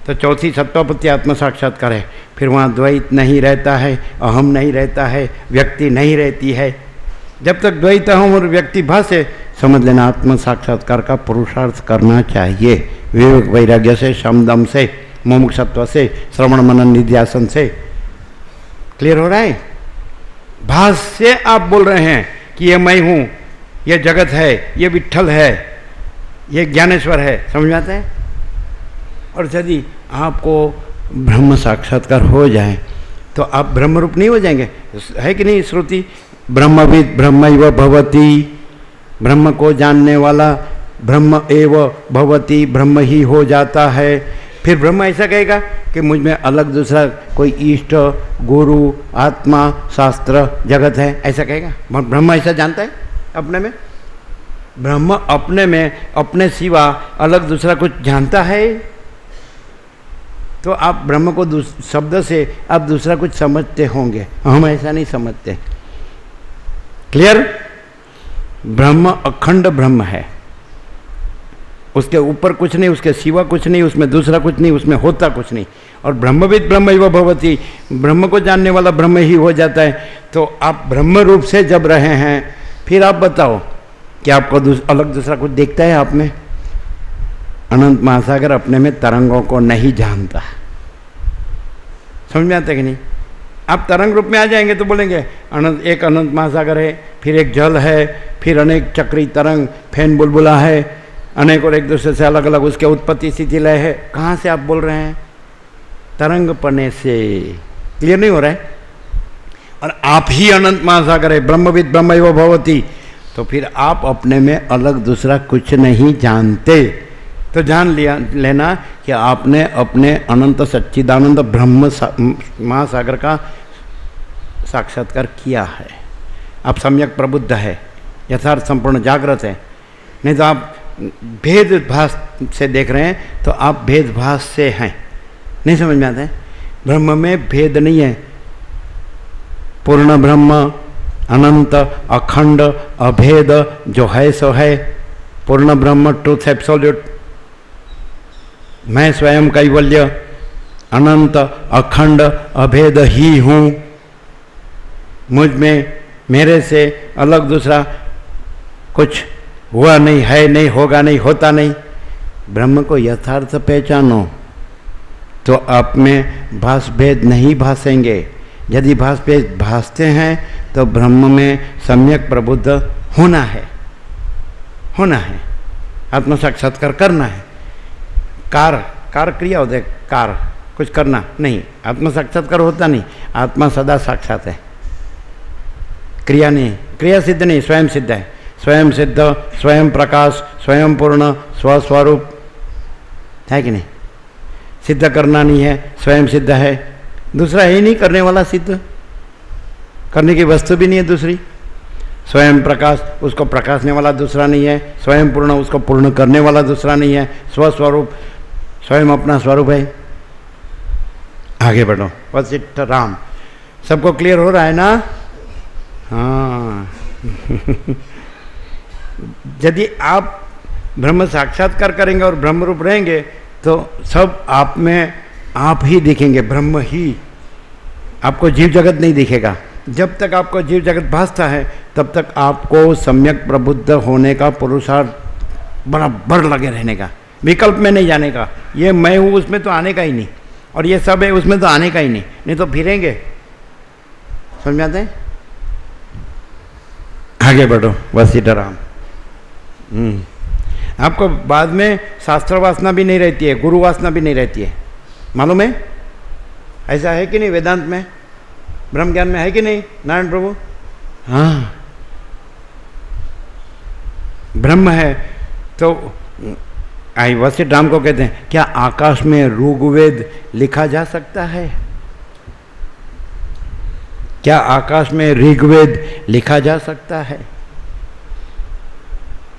तो चौथी सत्वापत्ति आत्म साक्षात्कार है। फिर वहाँ द्वैत नहीं रहता है, अहम नहीं रहता है, व्यक्ति नहीं रहती है। जब तक द्वैत अहम और व्यक्ति भाषे समझ लेना आत्म साक्षात्कार का पुरुषार्थ करना चाहिए। विवेक वैराग्य से, शमदम से, मुमुक्षत्व से, श्रवण मनन निध्यासन से। क्लियर हो रहा है? भास से आप बोल रहे हैं कि ये मैं हूँ, ये जगत है, ये विट्ठल है, ये ज्ञानेश्वर है। समझ में आता है? और यदि आपको ब्रह्म साक्षात्कार हो जाए तो आप ब्रह्मरूप नहीं हो जाएंगे? है कि नहीं श्रुति? ब्रह्मविद ब्रह्मैव भवति, ब्रह्म को जानने वाला ब्रह्म एव भवति, ब्रह्म ही हो जाता है। फिर ब्रह्म ऐसा कहेगा कि मुझ में अलग दूसरा कोई इष्ट, गुरु, आत्मा, शास्त्र, जगत है, ऐसा कहेगा? ब्रह्म ऐसा जानता है अपने में? ब्रह्म अपने में अपने सिवा अलग दूसरा कुछ जानता है? तो आप ब्रह्म को शब्द से आप दूसरा कुछ समझते होंगे, हम ऐसा नहीं समझते। क्लियर? ब्रह्म अखंड ब्रह्म है, उसके ऊपर कुछ नहीं, उसके सिवा कुछ नहीं, उसमें दूसरा कुछ नहीं, उसमें होता कुछ नहीं। और ब्रह्मविद ब्रह्मैव भवति, ब्रह्म को जानने वाला ब्रह्म ही हो जाता है। तो आप ब्रह्म रूप से जब रहे हैं, फिर आप बताओ कि आपको अलग दूसरा कुछ दिखता है आप में? अनंत महासागर अपने में तरंगों को नहीं जानता। समझ में आता है कि नहीं? आप तरंग रूप में आ जाएंगे तो बोलेंगे एक अनंत महासागर है, फिर एक जल है, फिर अनेक चक्री तरंग, फैन बुलबुला है, अनेक और एक दूसरे से अलग अलग उसके उत्पत्ति स्थिति लय है। कहाँ से आप बोल रहे हैं? तरंग पने से। क्लियर नहीं हो रहा है? और आप ही अनंत महासागर है, ब्रह्मविद ब्रह्मैव भवति, तो फिर आप अपने में अलग दूसरा कुछ नहीं जानते। तो जान लेना कि आपने अपने अनंत सच्चिदानंद ब्रह्म महासागर का साक्षात्कार किया है। आप सम्यक प्रबुद्ध है, यथार्थ संपूर्ण जागृत है। नहीं तो आप भेदभास से देख रहे हैं, तो आप भेदभास से हैं। नहीं समझ में आता है? ब्रह्म में भेद नहीं है। पूर्ण ब्रह्म, अनंत, अखंड, अभेद जो है सो है। पूर्ण ब्रह्म, ट्रूथ एब्सोल्यूट, मैं स्वयं कैवल्य, अनंत, अखंड, अभेद ही हूँ। मुझ में मेरे से अलग दूसरा कुछ हुआ नहीं, है नहीं, होगा नहीं, होता नहीं। ब्रह्म को यथार्थ पहचानो तो आप में भास भेद नहीं भासेंगे। यदि भास भेद भासते हैं तो ब्रह्म में सम्यक प्रबुद्ध होना है, होना है, आत्म साक्षात्कार करना है। कार क्रिया होता है, कार कुछ करना नहीं, आत्म साक्षात्कार होता नहीं। आत्मा सदा साक्षात है, क्रिया नहीं, क्रिया सिद्ध नहीं, स्वयं सिद्ध है। स्वयं सिद्ध, स्वयं प्रकाश, स्वयं पूर्ण, स्वस्वरूप है कि नहीं? सिद्ध करना नहीं है, स्वयं सिद्ध है। दूसरा है ही नहीं करने वाला सिद्ध, करने की वस्तु भी नहीं है दूसरी। स्वयं प्रकाश, उसको प्रकाशने वाला दूसरा नहीं है। स्वयं पूर्ण, उसको पूर्ण करने वाला दूसरा नहीं है। स्वस्वरूप, स्वयं अपना स्वरूप है। आगे बढ़ो। वशिष्ठ राम, सबको क्लियर हो रहा है ना? हाँ। यदि आप ब्रह्म साक्षात्कार करेंगे और ब्रह्म रूप रहेंगे तो सब आप में आप ही दिखेंगे, ब्रह्म ही। आपको जीव जगत नहीं दिखेगा। जब तक आपको जीव जगत भासता है तब तक आपको सम्यक प्रबुद्ध होने का पुरुषार्थ बराबर लगे रहने का, विकल्प में नहीं जाने का। ये मैं हूँ उसमें तो आने का ही नहीं, और ये सब है उसमें तो आने का ही नहीं, नहीं तो फिरेंगे। समझ में आते हैं? आगे बढ़ो। वशिष्ठ राम, आपको बाद में शास्त्र वासना भी नहीं रहती है, गुरु वासना भी नहीं रहती है, मालूम है? ऐसा है कि नहीं? वेदांत में, ब्रह्म ज्ञान में है कि नहीं नारायण प्रभु? हाँ, ब्रह्म है। तो आई वशिष्ठ राम को कहते हैं, क्या आकाश में ऋग्वेद लिखा जा सकता है? क्या आकाश में ऋग्वेद लिखा जा सकता है?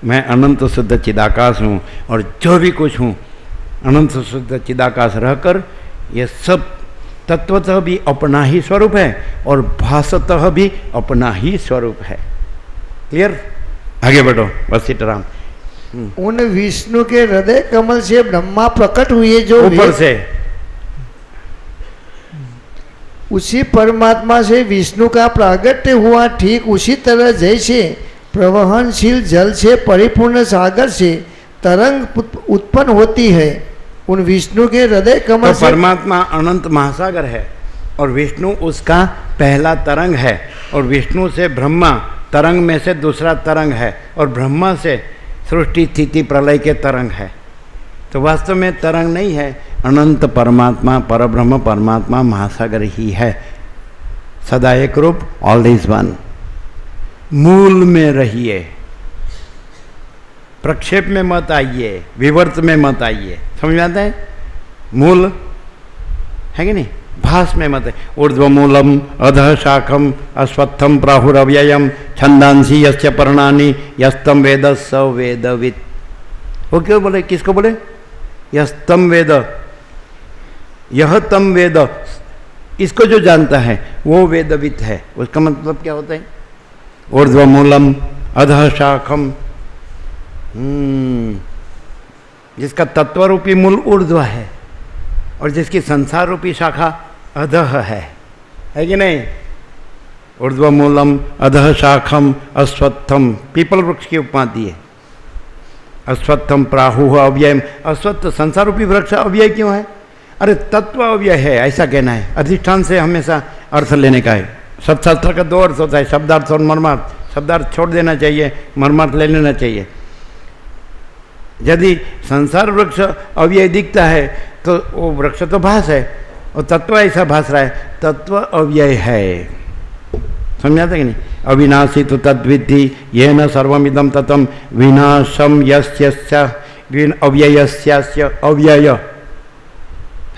मैं अनंत शुद्ध चिदाकाश हूँ और जो भी कुछ हूँ अनंत शुद्ध चिदाकाश रहकर ये सब तत्वतः भी अपना ही स्वरूप है और भासतः भी अपना ही स्वरूप है। क्लियर? आगे बढ़ो वशिष्ठराम। उन विष्णु के हृदय कमल से ब्रह्मा प्रकट हुए जो ऊपर से उसी परमात्मा से विष्णु का प्रागट्य हुआ, ठीक उसी तरह जैसे प्रवहनशील जल से परिपूर्ण सागर से तरंग उत्पन्न होती है, उन विष्णु के हृदय कमल तो परमात्मा अनंत महासागर है और विष्णु उसका पहला तरंग है, और विष्णु से ब्रह्मा तरंग में से दूसरा तरंग है, और ब्रह्मा से सृष्टि स्थिति प्रलय के तरंग है। तो वास्तव में तरंग नहीं है, अनंत परमात्मा परब्रह्म परमात्मा महासागर ही है, सदा एक रूप, ऑल इज वन। मूल में रहिए, प्रक्षेप में मत आइए, विवर्त में मत आइए। समझ में आता है? मूल है कि नहीं? भास में मत है। ऊर्ध्वमूलम अधः शाखम अश्वत्थम प्राहुरव्ययम छंदांसी यस्य पर्णानि यस्तम वेद स वेदवित्। वो क्यों बोले? किसको बोले? यस्तम वेद, यह तम वेद, इसको जो जानता है वो वेदवित् है। उसका मतलब क्या होता है? ऊर्ध्वमूलम अधः शाखम, जिसका तत्व रूपी मूल ऊर्ध्व है और जिसकी संसार रूपी शाखा अधः है कि नहीं? ऊर्ध्वमूलम अधः शाखम अश्वत्थम, पीपल वृक्ष की उपमा दी है। अश्वत्थम प्राहु अव्ययम, अश्वत्थ संसार रूपी वृक्ष अव्यय क्यों है? अरे तत्व अव्यय है ऐसा कहना है। अधिष्ठान से हमेशा अर्थ लेने का है। सत्शास्त्र का दो अर्थ होता है, शब्दार्थ और मर्मार्थ। शब्दार्थ छोड़ देना चाहिए, मर्मार्थ ले लेना चाहिए। यदि संसार वृक्ष अव्यय दिखता है तो वो वृक्ष तो भास है, और तत्व ऐसा भास रहा है, तत्व अव्यय है। समझाते कि नहीं? अविनाशी तो तद्विद्धि ये न सर्वमिदम ततम विनाशम यस्य अव्ययस्यास्य अव्यय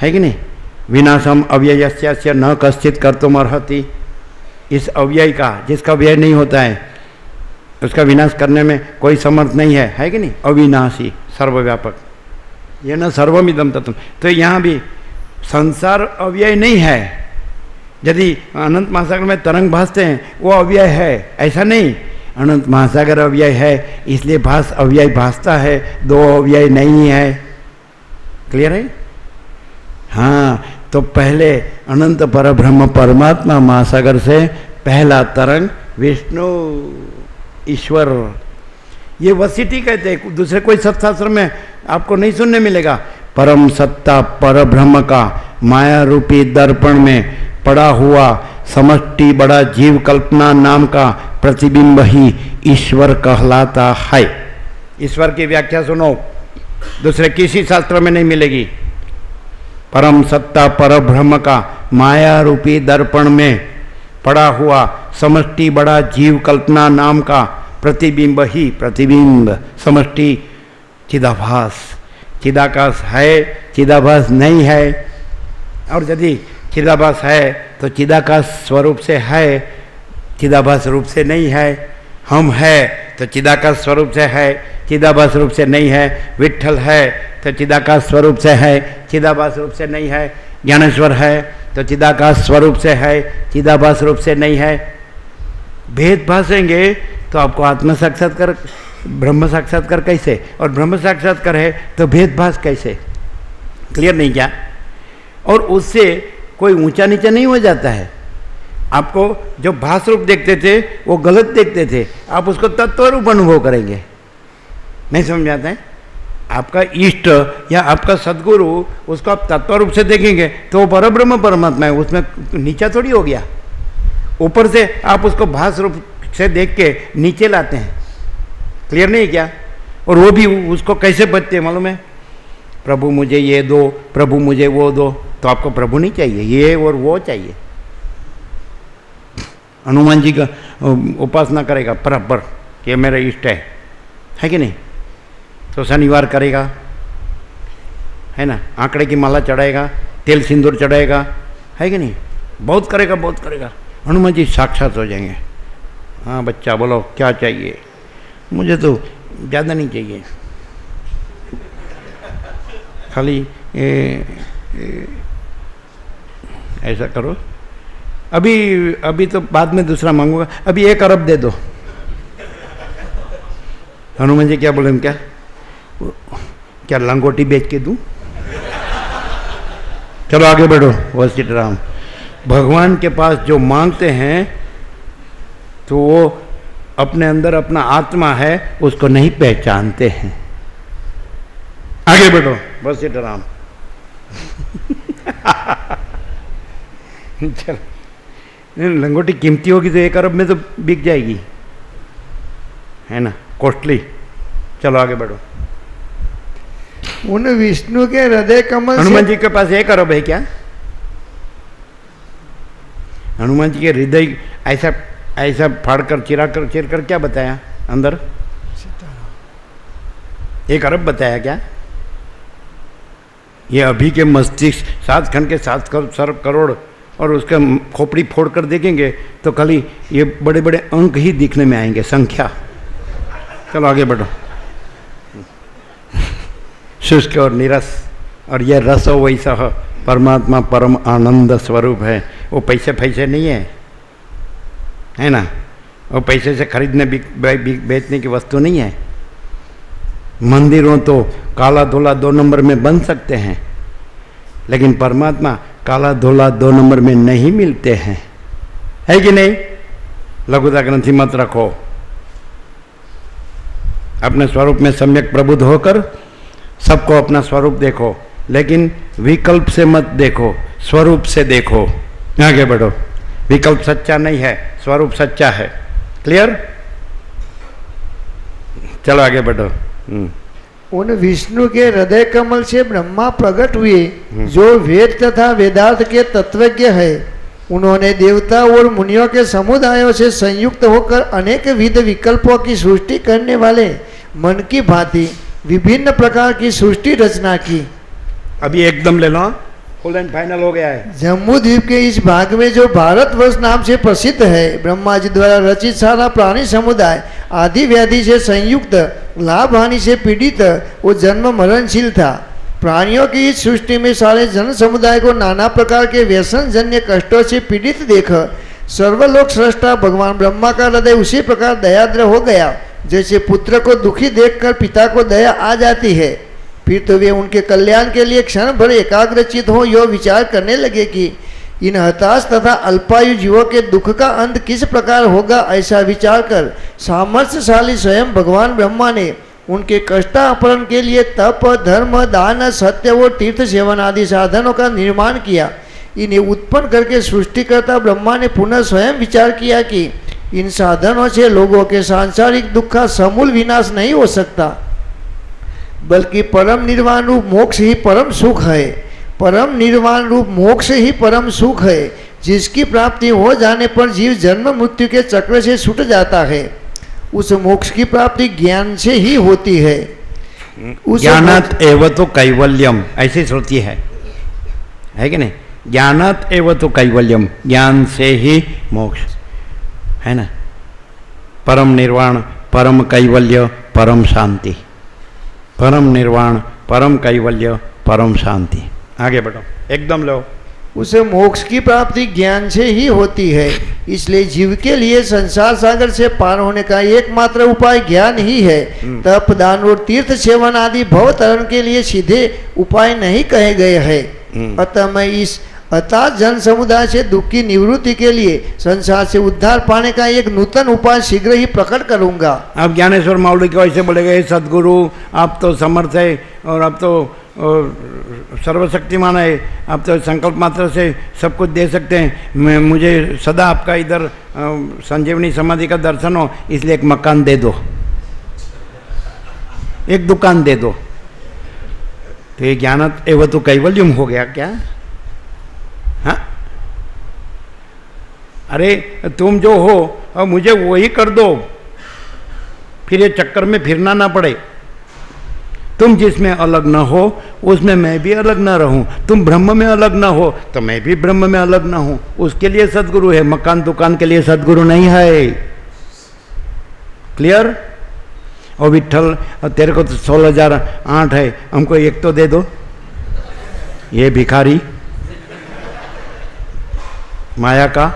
है कि नहीं? विनाशम अव्ययस्यास्य न कश्चित कर्तुम अर्हति। इस अव्यय का, जिसका व्यय नहीं होता है, उसका विनाश करने में कोई समर्थ नहीं है कि नहीं? अविनाशी, सर्वव्यापक, ये न सर्वमिदम तत्व। तो यहाँ भी संसार अव्यय नहीं है। यदि अनंत महासागर में तरंग भासते हैं वो अव्यय है, ऐसा नहीं। अनंत महासागर अव्यय है, इसलिए भास अव्यय भासता है, दो अव्यय नहीं है। क्लियर है? हाँ, तो पहले अनंत परब्रह्म परमात्मा महासागर से पहला तरंग विष्णु ईश्वर, ये वसिष्ठी कहते हैं। दूसरे कोई सत्शास्त्र में आपको नहीं सुनने मिलेगा। परम सत्ता परब्रह्म का माया रूपी दर्पण में पड़ा हुआ समष्टि बड़ा जीव कल्पना नाम का प्रतिबिंब ही ईश्वर कहलाता है। ईश्वर की व्याख्या सुनो, दूसरे किसी शास्त्र में नहीं मिलेगी। परम सत्ता परब्रह्म का माया रूपी दर्पण में पड़ा हुआ समष्टि बड़ा जीव कल्पना नाम का प्रतिबिंब ही, प्रतिबिंब समष्टि चिदाभास, चिदाकाश है, चिदाभास नहीं है। और यदि चिदाभास है तो चिदाकाश स्वरूप से है, चिदाभास रूप से नहीं है। हम है तो चिदाकाश स्वरूप से है, चिदाभास रूप से नहीं है। विठ्ठल है तो चिदाकाश स्वरूप से है, चिदाभास रूप से नहीं है। ज्ञानेश्वर है तो चिदाकाश स्वरूप से है, चिदाभास रूप से नहीं है। भेद भासेंगे तो आपको आत्म साक्षात्कार, ब्रह्म साक्षात्कार कैसे? और ब्रह्म साक्षात्कार है तो भेदभास कैसे? क्लियर नहीं क्या? और उससे कोई ऊंचा नीचा नहीं हो जाता है। आपको जो भास रूप देखते थे वो गलत देखते थे, आप उसको तत्व रूप अनुभव करेंगे। नहीं समझ आता है? आपका इष्ट या आपका सदगुरु, उसको आप तत्व रूप से देखेंगे तो वो परब्रह्म परमात्मा है, उसमें नीचा थोड़ी हो गया। ऊपर से आप उसको भास रूप से देख के नीचे लाते हैं। क्लियर नहीं क्या? और वो भी उसको कैसे बचते हैं मालूम है? प्रभु मुझे ये दो, प्रभु मुझे वो दो। तो आपको प्रभु नहीं चाहिए, ये और वो चाहिए। हनुमान जी का उपासना करेगा बराबर कि मेरा इष्ट है कि नहीं? तो शनिवार करेगा, है ना, आंकड़े की माला चढ़ाएगा, तेल सिंदूर चढ़ाएगा, है कि नहीं? बहुत करेगा, बहुत करेगा, हनुमान जी साक्षात हो जाएंगे। हाँ बच्चा बोलो क्या चाहिए? मुझे तो ज़्यादा नहीं चाहिए। खाली ऐसा करो। अभी तो बाद में दूसरा मांगूंगा, अभी 1 अरब दे दो। हनुमान जी क्या बोले, क्या लंगोटी बेच के दूं? चलो आगे बढ़ो। वशिष्ठ राम, भगवान के पास जो मांगते हैं तो वो अपने अंदर अपना आत्मा है उसको नहीं पहचानते हैं। आगे बढ़ो वशिष्ठ राम। चलो, लंगोटी कीमती होगी तो 1 अरब में तो बिक जाएगी, है ना, कॉस्टली। चलो आगे बढ़ो। उन विष्णु के हृदय कमल हनुमान जी के पास 1 अरब है क्या? हनुमान जी के हृदय ऐसा ऐसा फाड़कर चीर कर क्या बताया अंदर? 1 अरब बताया क्या? ये अभी के मस्तिष्क 7 खंड के 7 करोड़ और उसका खोपड़ी फोड़ कर देखेंगे तो खाली ये बड़े बड़े अंक ही दिखने में आएंगे, संख्या। चलो आगे बढ़ो। शुष्क और निरस, और यह रस वैसा परमात्मा परम आनंद स्वरूप है। वो पैसे नहीं है ना, वो पैसे से खरीदने बेचने की वस्तु नहीं है। मंदिरों तो काला धोला 2 नंबर में बन सकते हैं, लेकिन परमात्मा काला धोला 2 नंबर में नहीं मिलते हैं, है कि नहीं? लघुता ग्रंथि मत रखो, अपने स्वरूप में सम्यक प्रबुद्ध होकर सबको अपना स्वरूप देखो, लेकिन विकल्प से मत देखो, स्वरूप से देखो। आगे बढ़ो। विकल्प सच्चा नहीं है, स्वरूप सच्चा है। क्लियर? चलो आगे बढ़ो। उन विष्णु के हृदय कमल से ब्रह्मा प्रकट हुए जो वेद तथा वेदार्थ के तत्वज्ञ है। उन्होंने देवता और मुनियों के समुदायों से संयुक्त होकर अनेक विध विकल्पों की सृष्टि करने वाले मन की भांति विभिन्न प्रकार की सृष्टि रचना की। अभी एकदम ले लो, फुल एंड फाइनल हो गया है। जम्मू द्वीप के इस भाग में जो भारतवर्ष नाम से प्रसिद्ध है, ब्रह्मा जी द्वारा रचित सारा प्राणी समुदाय आदि व्याधि से संयुक्त, लाभ हानि से पीड़ित वो जन्म मरणशील था। प्राणियों की इस सृष्टि में सारे जन समुदाय को नाना प्रकार के व्यसन जन्य कष्टों से पीड़ित देख सर्वलोक सृष्टा भगवान ब्रह्मा का हृदय उसी प्रकार दयाद्र हो गया जैसे पुत्र को दुखी देखकर पिता को दया आ जाती है। फिर तो वे उनके कल्याण के लिए क्षण भर एकाग्रचित हो यह विचार करने लगे कि इन हताश तथा अल्पायु जीवों के दुख का अंत किस प्रकार होगा। ऐसा विचार कर सामर्थ्यशाली स्वयं भगवान ब्रह्मा ने उनके कष्टापहरण के लिए तप, धर्म, दान, सत्य व तीर्थ सेवन आदि साधनों का निर्माण किया। इन्हें उत्पन्न करके सृष्टिकर्ता ब्रह्मा ने पुनः स्वयं विचार किया कि इन साधनों से लोगों के सांसारिक दुख का समूल विनाश नहीं हो सकता, बल्कि परम निर्वाण रूप मोक्ष ही परम सुख है। परम निर्वाण रूप मोक्ष ही परम सुख है, जिसकी प्राप्ति हो जाने पर जीव जन्म मृत्यु के चक्र से छूट जाता है। उस मोक्ष की प्राप्ति ज्ञान से ही होती है। ज्ञानात एव तो कैवल्यम, ऐसी श्रुति है कि नहीं? ज्ञानात एव तो कैवल्यम, ज्ञान से ही मोक्ष है ना। परम निर्वाण, परम कैवल्य, परम शांति। परम निर्वाण, परम कैवल्य, परम शांति। आगे बढ़ो, एकदम लो। उसे मोक्ष की प्राप्ति ज्ञान से ही होती है, इसलिए जीव के लिए संसार सागर से पार होने का एकमात्र उपाय ज्ञान ही है। तप, दान और तीर्थ सेवन आदि भव तरण के लिए सीधे उपाय नहीं कहे गए हैं। अतः मैं इस अतः जन समुदाय से दुख की निवृत्ति के लिए संसार से उद्धार पाने का एक नूतन उपाय शीघ्र ही प्रकट करूंगा। अब ज्ञानेश्वर माउली को ऐसे बोलेगा, सदगुरु आप तो समर्थ है और आप तो सर्वशक्तिमान है, आप तो संकल्प मात्र से सब कुछ दे सकते हैं। मुझे सदा आपका इधर संजीवनी समाधि का दर्शन हो, इसलिए एक मकान दे दो, एक दुकान दे दो। तो ये ज्ञानत एवं तो कैवल्यम हो गया क्या? हाँ, अरे तुम जो हो और मुझे वही कर दो, फिर ये चक्कर में फिरना ना पड़े। तुम जिसमें अलग न हो उसमें मैं भी अलग ना रहूं। तुम ब्रह्म में अलग ना हो तो मैं भी ब्रह्म में अलग ना हूं। उसके लिए सदगुरु है, मकान दुकान के लिए सदगुरु नहीं है। क्लियर? और विठल तेरे को तो 16,008 है, हमको एक तो दे दो। ये भिखारी माया का।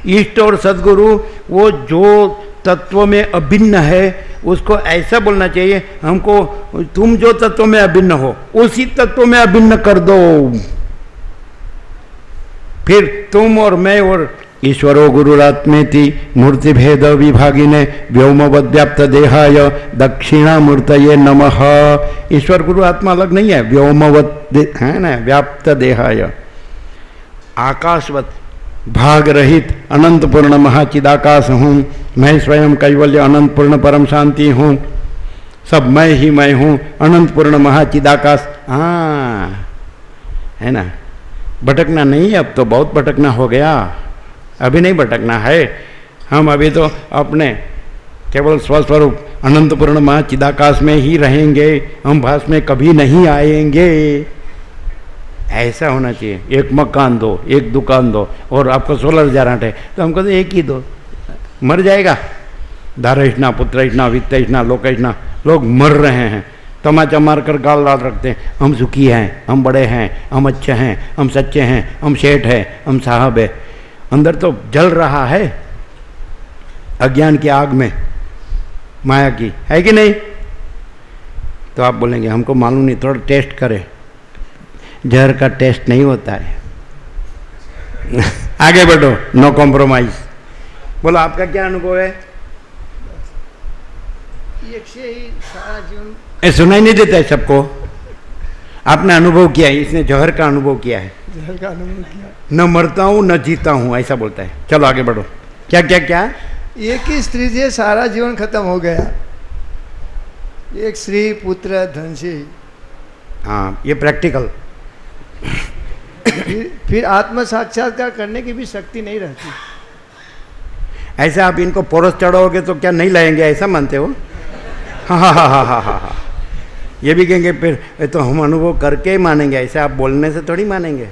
इष्ट और सदगुरु वो जो तत्व में अभिन्न है उसको ऐसा बोलना चाहिए, हमको तुम जो तत्व में अभिन्न हो उसी तत्व में अभिन्न कर दो। फिर तुम और मैं और ईश्वरो गुरुरात्मेति मूर्ति भेद विभागिने व्योमवद व्याप्त देहाय दक्षिणामूर्तये नमः। ईश्वर गुरु आत्मा अलग नहीं है, व्योमवत है ना, व्याप्त देहाय आकाशवत भाग रहित अनंत पूर्ण महाचिदाकाश हूँ। मैं स्वयं कैवल्य अनंत पूर्ण परम शांति हूँ, सब मैं ही मैं हूँ, अनंत पूर्ण महाचिदाकाश। हाँ है ना, भटकना नहीं, अब तो बहुत भटकना हो गया, अभी नहीं भटकना है। हम अभी तो अपने केवल स्वस्वरूप अनंत पूर्ण महाचिदाकाश में ही रहेंगे, हम भास में कभी नहीं आएंगे। ऐसा होना चाहिए। एक मकान दो, एक दुकान दो और आपको 16,000 आंटे, तो हमको तो एक ही दो, मर जाएगा। धारेशना पुत्रेशना वित्तेशना लोकेशना, लोग मर रहे हैं, तमाचा मार कर गाल डाल रखते हैं, हम सुखी हैं, हम बड़े हैं, हम अच्छे हैं, हम सच्चे हैं, हम शेठ हैं, हम साहब है। अंदर तो जल रहा है अज्ञान की आग में, माया की, है कि नहीं? तो आप बोलेंगे हमको मालूम नहीं, थोड़ा टेस्ट करें। जहर का टेस्ट नहीं होता है। आगे बढ़ो, नो कॉम्प्रोमाइज। बोलो आपका क्या अनुभव है? एक से ही सारा जीवन सुनाई नहीं देता है सबको। आपने अनुभव किया है, इसने जहर का अनुभव किया है। जहर का अनुभव किया, न मरता हूँ न जीता हूँ, ऐसा बोलता है। चलो आगे बढ़ो। क्या क्या क्या? एक ही स्त्री से सारा जीवन खत्म हो गया, एक स्त्री पुत्र धन से। हाँ, ये प्रैक्टिकल। फिर आत्म साक्षात्कार करने की भी शक्ति नहीं रहती। ऐसे आप इनको पोरस चढ़ाओगे तो क्या नहीं लाएंगे, ऐसा मानते हो? हाँ हाँ हाँ हाँ हाँ हाँ, ये भी कहेंगे फिर तो हम अनुभव करके ही मानेंगे, ऐसे आप बोलने से थोड़ी मानेंगे।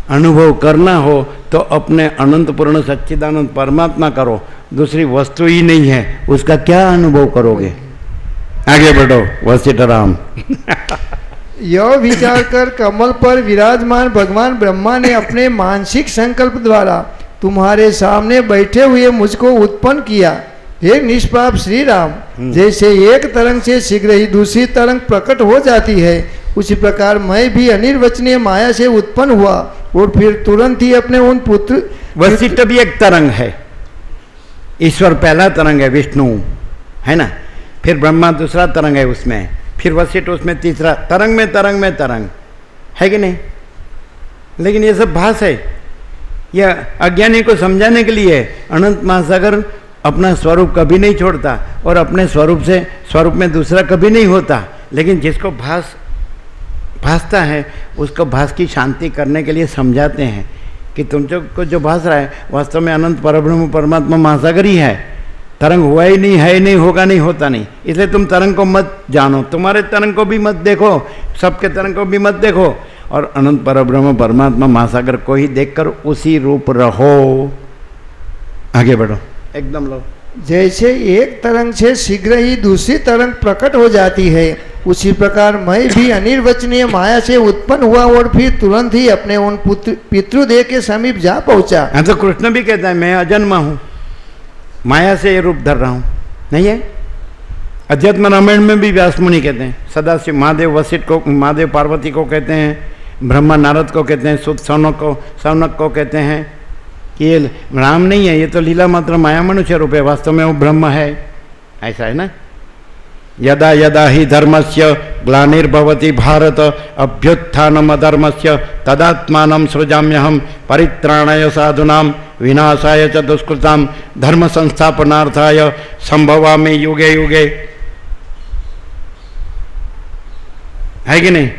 अनुभव करना हो तो अपने अनंत पूर्ण सच्चिदानंद परमात्मा करो, दूसरी वस्तु ही नहीं है, उसका क्या अनुभव करोगे? आगे बढ़ो वशिष्ठराम। यह विचार कर कमल पर विराजमान भगवान ब्रह्मा ने अपने मानसिक संकल्प द्वारा तुम्हारे सामने बैठे हुए मुझको उत्पन्न किया। हे निष्पाप श्री राम, जैसे एक तरंग से शीघ्र ही दूसरी तरंग प्रकट हो जाती है, उसी प्रकार मैं भी अनिर्वचनीय माया से उत्पन्न हुआ और फिर तुरंत ही अपने उन पुत्र। वशिष्ठ भी एक तरंग है, ईश्वर पहला तरंग है, विष्णु है ना, फिर ब्रह्मा दूसरा तरंग है उसमें, फिर वशिष्ठ उसमें तीसरा। तरंग में तरंग में तरंग है कि नहीं? लेकिन ये सब भास है, यह अज्ञानी को समझाने के लिए। अनंत महासागर अपना स्वरूप कभी नहीं छोड़ता और अपने स्वरूप से स्वरूप में दूसरा कभी नहीं होता, लेकिन जिसको भासता है उसको भास की शांति करने के लिए समझाते हैं कि तुमको जो भास रहा है वास्तव में अनंत परब्रह्म परमात्मा महासागर ही है। तरंग हुआ ही नहीं, है ही नहीं, होगा नहीं, होता नहीं। इसलिए तुम तरंग को मत जानो, तुम्हारे तरंग को भी मत देखो, सबके तरंग को भी मत देखो, और अनंत परब्रह्म परमात्मा महासागर को ही देखकर उसी रूप रहो। आगे बढ़ो, एकदम लो। जैसे एक तरंग से शीघ्र ही दूसरी तरंग प्रकट हो जाती है, उसी प्रकार मैं भी अनिर्वचनीय माया से उत्पन्न हुआ और फिर तुरंत ही अपने उन पितृदेह के समीप जा पहुंचा। तो कृष्ण भी कहता है मैं अजन्मा हूँ, माया से ये रूप धर रहा हूँ, नहीं है? अध्यात्म रामायण में भी व्यास मुनि कहते हैं, सदाशिव महादेव वशिष्ठ को, महादेव पार्वती को कहते हैं, ब्रह्मा नारद को कहते हैं, सुत सौनक को कहते हैं कि ये राम नहीं है, ये तो लीला मात्र माया मनुष्य रूप है, वास्तव में वो ब्रह्म है। ऐसा है ना? यदा यदा ही धर्मस्य ग्लानिर्भवति भारत अभ्युत्थानम अधर्मस्य तदात्मानं सृजाम्यहं परित्राणाय साधूनां विनाशाय च दुष्कृतां धर्म संस्थापनार्थाय संभवामि युगे युगे। है कि नहीं?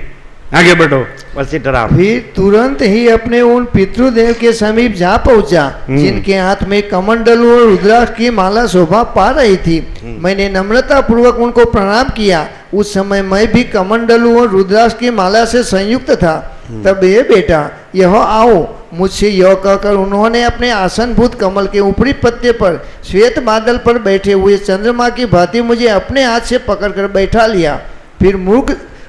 आगे बढ़ो वशिष्ठराम। फिर तुरंत ही अपने उन पितृदेव के समीप जा पहुंचा, जिनके हाथ में कमंडल और रुद्राक्ष की माला शोभा पा रही थी। मैंने नम्रता पूर्वक उनको प्रणाम किया। उस समय मैं भी कमंडलू और रुद्राक्ष की माला से संयुक्त था। तब ये बेटा यह आओ, मुझसे यह कहकर उन्होंने अपने आसनभूत कमल के ऊपरी पत्ते पर श्वेत बादल पर बैठे हुए चंद्रमा की भांति मुझे अपने हाथ से पकड़कर बैठा लिया। फिर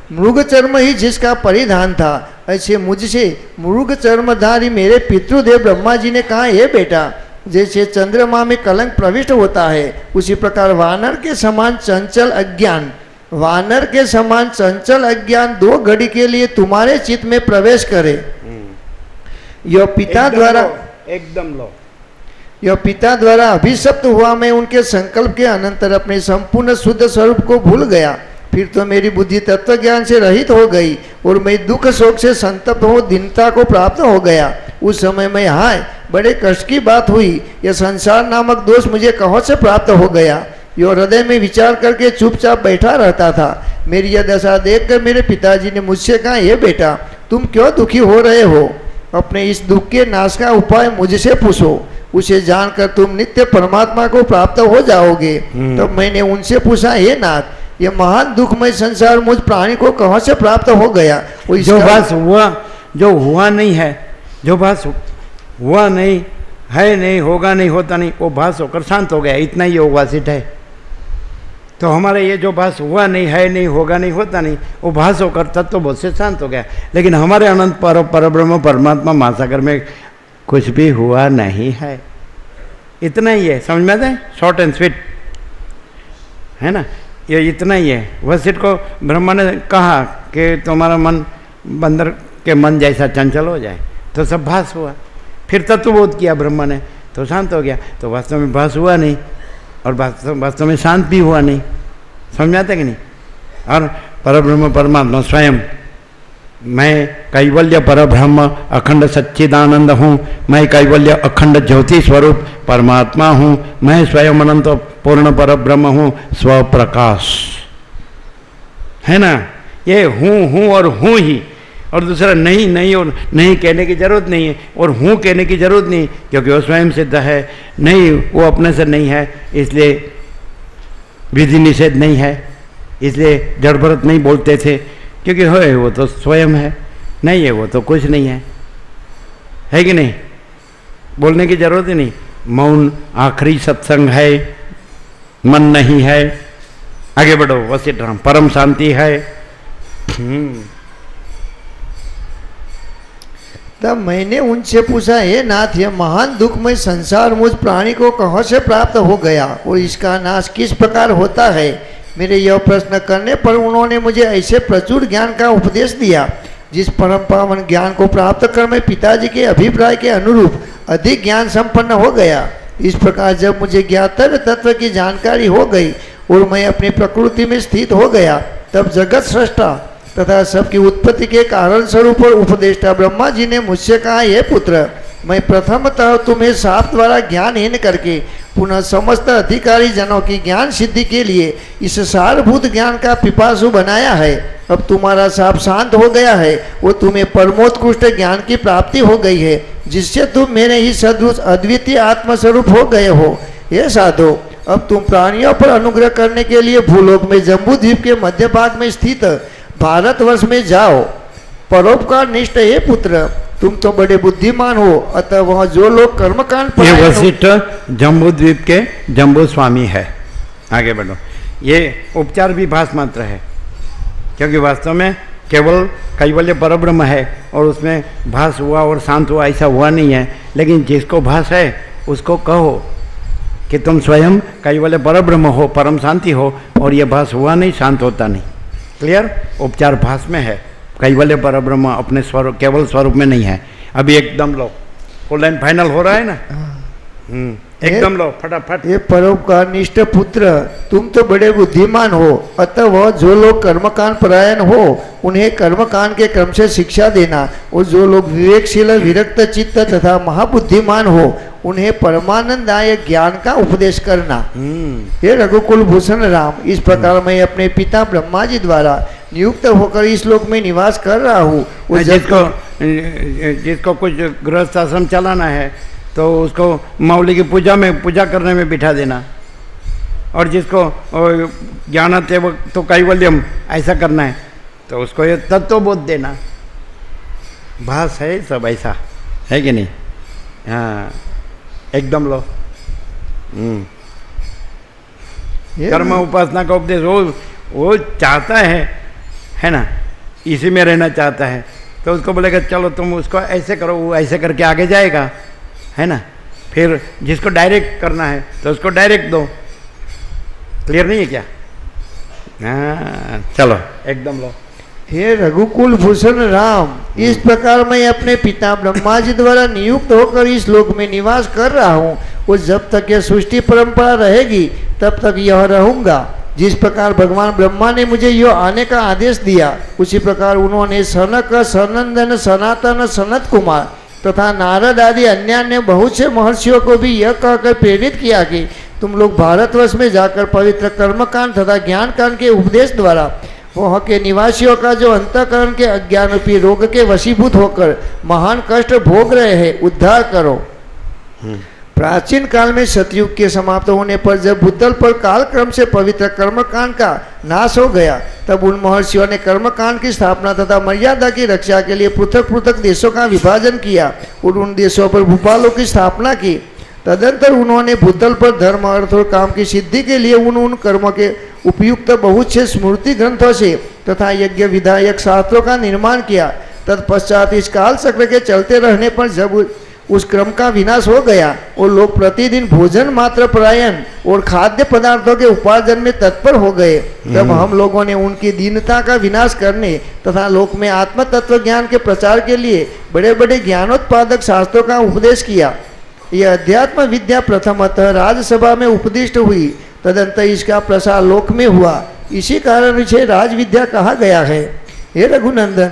मृग चर्म ही जिसका परिधान था, ऐसे मुझसे मृग चर्मधारी मेरे पितृदेव ब्रह्मा जी ने कहा, हे बेटा, जैसे चंद्रमा में कलंक प्रविष्ट होता है, उसी प्रकार वानर के समान चंचल अज्ञान, वानर के समान चंचल अज्ञान 2 घड़ी के लिए तुम्हारे चित्त में प्रवेश करे। यह पिता द्वारा एकदम लो, यह पिता द्वारा अभिशप्त हुआ, मैं उनके संकल्प के अनंतर अपने संपूर्ण शुद्ध स्वरूप को भूल गया। फिर तो मेरी बुद्धि तत्व ज्ञान से रहित हो गई और मैं दुख शोक से संतप्त हो दीनता को प्राप्त हो गया। उस समय मैं, हाय बड़े कष्ट की बात हुई, यह संसार नामक दोष मुझे कहाँ से प्राप्त हो गया। यो हृदय में विचार करके चुपचाप बैठा रहता था। मेरी यह दशा देखकर मेरे पिताजी ने मुझसे कहा, ये बेटा, तुम क्यों दुखी हो रहे हो? अपने इस दुख के नाश का उपाय मुझसे पूछो, उसे जानकर तुम नित्य परमात्मा को प्राप्त हो जाओगे। तब मैंने उनसे पूछा, हे नाथ, यह महान दुखमय संसार मुझ प्राणी को कहाँ से प्राप्त हो गया? जो भास हुआ, जो हुआ नहीं है, जो भास हुआ नहीं है, नहीं होगा, नहीं होता नहीं, वो भास होकर शांत हो गया, इतना ही योगवासित है। तो हमारे ये जो भास हुआ नहीं है, नहीं होगा, नहीं होता नहीं, वो भास होकर तत्वबोध से शांत हो गया। लेकिन हमारे अनंत परब्रह्म परमात्मा महासागर में कुछ भी हुआ नहीं है, इतना ही है। समझ में आता है? शॉर्ट एंड स्वीट है ना, ये इतना ही है। वशिष्ठ को ब्रह्मा ने कहा कि तुम्हारा मन बंदर के मन जैसा चंचल हो जाए, तो सब भास हुआ। फिर तत्वबोध किया ब्रह्मा ने, तो शांत हो गया। तो वास्तव में भास हुआ नहीं और वास्तव में शांत भी हुआ नहीं। समझ में आता कि नहीं? और परब्रह्म परमात्मा स्वयं, मैं कैवल्य परब्रह्म अखंड सच्चिदानंद हूँ, मैं कैवल्य अखंड ज्योति स्वरूप परमात्मा हूँ, मैं स्वयं अनंत पूर्ण परब्रह्म हूँ, स्वप्रकाश, है ना। ये हूँ और हूँ ही, और दूसरा नहीं नहीं और नहीं कहने की जरूरत नहीं है, और हूँ कहने की जरूरत नहीं, क्योंकि वो स्वयं सिद्ध है। नहीं, वो अपने से नहीं है, इसलिए विधि निषेध नहीं है, इसलिए जड़ भरत नहीं बोलते थे, क्योंकि है वो तो स्वयं है, नहीं है वो तो कुछ नहीं है कि नहीं? बोलने की जरूरत ही नहीं। मौन आखिरी सत्संग है, मन नहीं है। आगे बढ़ो। वशिष्ठ राम, परम शांति है। तब मैंने उनसे पूछा, हे नाथ, यह महान दुखमय संसार मुझ प्राणी को कहाँ से प्राप्त हो गया और इसका नाश किस प्रकार होता है? मेरे यह प्रश्न करने पर उन्होंने मुझे ऐसे प्रचुर ज्ञान का उपदेश दिया, जिस परम पावन ज्ञान को प्राप्त कर मैं पिताजी के अभिप्राय के अनुरूप अधिक ज्ञान संपन्न हो गया। इस प्रकार जब मुझे ज्ञातव्य तत्व की जानकारी हो गई और मैं अपनी प्रकृति में स्थित हो गया, तब जगत सृष्टा तथा सबकी उत्पत्ति के कारण स्वरूप और उपदेष्टा ब्रह्मा जी ने मुझसे कहा, हे पुत्र, मैं प्रथमतः तुम्हें साप द्वारा ज्ञानहीन करके पुनः समस्त अधिकारी जनों की ज्ञान सिद्धि के लिए इस सारभूत ज्ञान का पिपासु बनाया है। अब तुम्हारा साप शांत हो गया है, वो तुम्हें परमोत्कृष्ट ज्ञान की प्राप्ति हो गई है, जिससे तुम मेरे ही सदृश अद्वितीय आत्मस्वरूप हो गए हो। ये साधो, अब तुम प्राणियों पर अनुग्रह करने के लिए भूलोक में जम्बू द्वीप के मध्य भाग में स्थित भारतवर्ष में जाओ। परोपकार निष्ठ हे पुत्र, तुम तो बड़े बुद्धिमान हो, अतः वह जो लोग कर्मकांड पर ये वशिष्ठ जम्बू द्वीप के जम्बू स्वामी है। आगे बढ़ो। ये उपचार भी भास मात्र है, क्योंकि वास्तव में केवल कैवल्य परब्रह्म है और उसमें भास हुआ और शांत हुआ ऐसा हुआ नहीं है। लेकिन जिसको भास है उसको कहो कि तुम स्वयं कैवल्य परब्रह्म हो, परम शांति हो, और ये भास हुआ नहीं, शांत होता नहीं। क्लियर? उपचार भास में है, कैवल्य परब्रह्म अपने स्वरूप केवल स्वरूप में नहीं है। अभी एकदम लो, फुल लाइन फाइनल हो रहा है ना? एकदम लो फटाफट। ये परोपकार निष्ठ पुत्र, तुम तो बड़े बुद्धिमान हो, अतः वह जो लोग कर्मकांड परायण हो उन्हें कर्मकांड के क्रम से शिक्षा देना, और जो लोग विवेकशील विरक्त चित्त तथा महाबुद्धिमान हो उन्हें परमानंदायक ज्ञान का उपदेश करना। हे रघुकुल भूषण राम, इस प्रकार मैं अपने पिता ब्रह्मा जी द्वारा नियुक्त होकर इस लोक में निवास कर रहा हूँ। जिसको कुछ गृहस्थ आश्रम चलाना है तो उसको मौली की पूजा करने में बिठा देना, और जिसको ज्ञानते वक्त तो कैवल्यम ऐसा करना है तो उसको ये तत्वबोध देना। भास है सब ऐसा, है कि नहीं? हाँ, एकदम लो। कर्म उपासना का उपदेश वो चाहता है है ना, इसी में रहना चाहता है, तो उसको बोलेगा चलो तुम उसको ऐसे करो, वो ऐसे करके आगे जाएगा, है ना। फिर जिसको डायरेक्ट करना है तो उसको डायरेक्ट दो। क्लियर नहीं है क्या? हाँ चलो एकदम लो। हे रघुकुल भूषण राम, इस प्रकार मैं अपने पिता ब्रह्मा जी द्वारा नियुक्त होकर इस लोक में निवास कर रहा हूँ, और जब तक यह सृष्टि परंपरा रहेगी तब तक यह रहूंगा। जिस प्रकार भगवान ब्रह्मा ने मुझे यह आने का आदेश दिया, उसी प्रकार उन्होंने सनक, सनंदन, सनातन, सनत कुमार तथा नारद आदि अन्य बहुत से महर्षियों को भी यह कहकर प्रेरित किया कि तुम लोग भारतवर्ष में जाकर पवित्र कर्मकांड तथा ज्ञान कांड के उपदेश द्वारा वहाँ के निवासियों का जो अंतःकरण के अज्ञान रूपी रोग के वशीभूत होकर महान कष्ट भोग रहे हैं, उद्धार करो। प्राचीन काल में सतयुग के समाप्त होने पर जब भूतल पर कालक्रम से पवित्र कर्मकांड का नाश हो गया, तब उन महर्षियों ने कर्मकांड की स्थापना तथा मर्यादा की रक्षा के लिए पृथक पृथक देशों का विभाजन किया और उन देशों पर भूपालों की स्थापना की। तदंतर उन्होंने भूतल पर धर्म, अर्थ और काम की सिद्धि के लिए उन कर्मों के उपयुक्त बहुत से स्मृति ग्रंथों से तथा यज्ञ विधायक शास्त्रों का निर्माण किया। तत्पश्चात इस काल चक्र के चलते रहने पर जब उस क्रम का विनाश हो गया और लोग प्रतिदिन भोजन मात्र परायण और खाद्य पदार्थों के उपार्जन में तत्पर हो गए, तब हम लोगों ने उनकी दीनता का विनाश करने तथा लोक में आत्म तत्व ज्ञान के प्रचार के लिए बड़े बड़े ज्ञानोत्पादक शास्त्रों का उपदेश किया। यह अध्यात्म विद्या प्रथमतः राजसभा में उपदिष्ट हुई, तदंतर इसका प्रसार लोक में हुआ। इसी कारण इसे राजविद्या कहा गया है। हे रघुनंदन,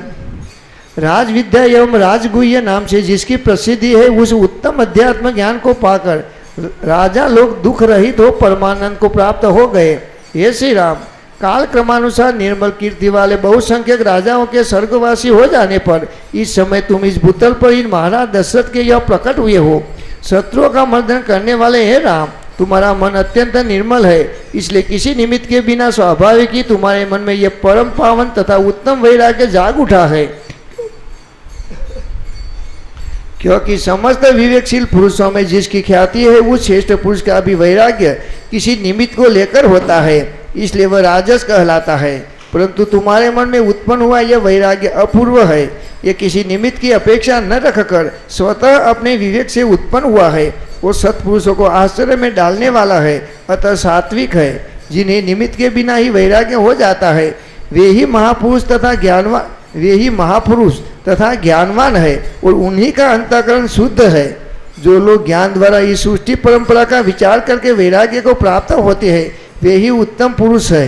राजविद्या एवं राजगुह्य नाम से जिसकी प्रसिद्धि है, उस उत्तम अध्यात्म ज्ञान को पाकर राजा लोग दुख रहित हो परमानंद को प्राप्त हो गए। हे श्री राम, काल क्रमानुसार निर्मल कीर्ति वाले बहुसंख्यक राजाओं के स्वर्गवासी हो जाने पर इस समय तुम इस भूतल पर इन महाराज दशरथ के यह प्रकट हुए हो। शत्रुओं का मर्दन करने वाले हे राम, तुम्हारा मन अत्यंत निर्मल है, इसलिए किसी निमित्त के बिना स्वाभाविक ही तुम्हारे मन में यह परम पावन तथा उत्तम वैराग्य जाग उठा है। क्योंकि समस्त विवेकशील पुरुषों में जिसकी ख्याति है, उस श्रेष्ठ पुरुष का भी वैराग्य किसी निमित्त को लेकर होता है, इसलिए वह राजस कहलाता है। परंतु तुम्हारे मन में उत्पन्न हुआ यह वैराग्य अपूर्व है। यह किसी निमित्त की अपेक्षा न रखकर स्वतः अपने विवेक से उत्पन्न हुआ है और सत्पुरुषों को आश्चर्य में डालने वाला है, अतः सात्विक है। जिन्हें निमित्त के बिना ही वैराग्य हो जाता है, वे ही महापुरुष तथा ज्ञानवान है और उन्हीं का अंतःकरण शुद्ध है। जो लोग ज्ञान द्वारा इस सृष्टि परंपरा का विचार करके वैराग्य को प्राप्त होते हैं, वे ही उत्तम पुरुष है।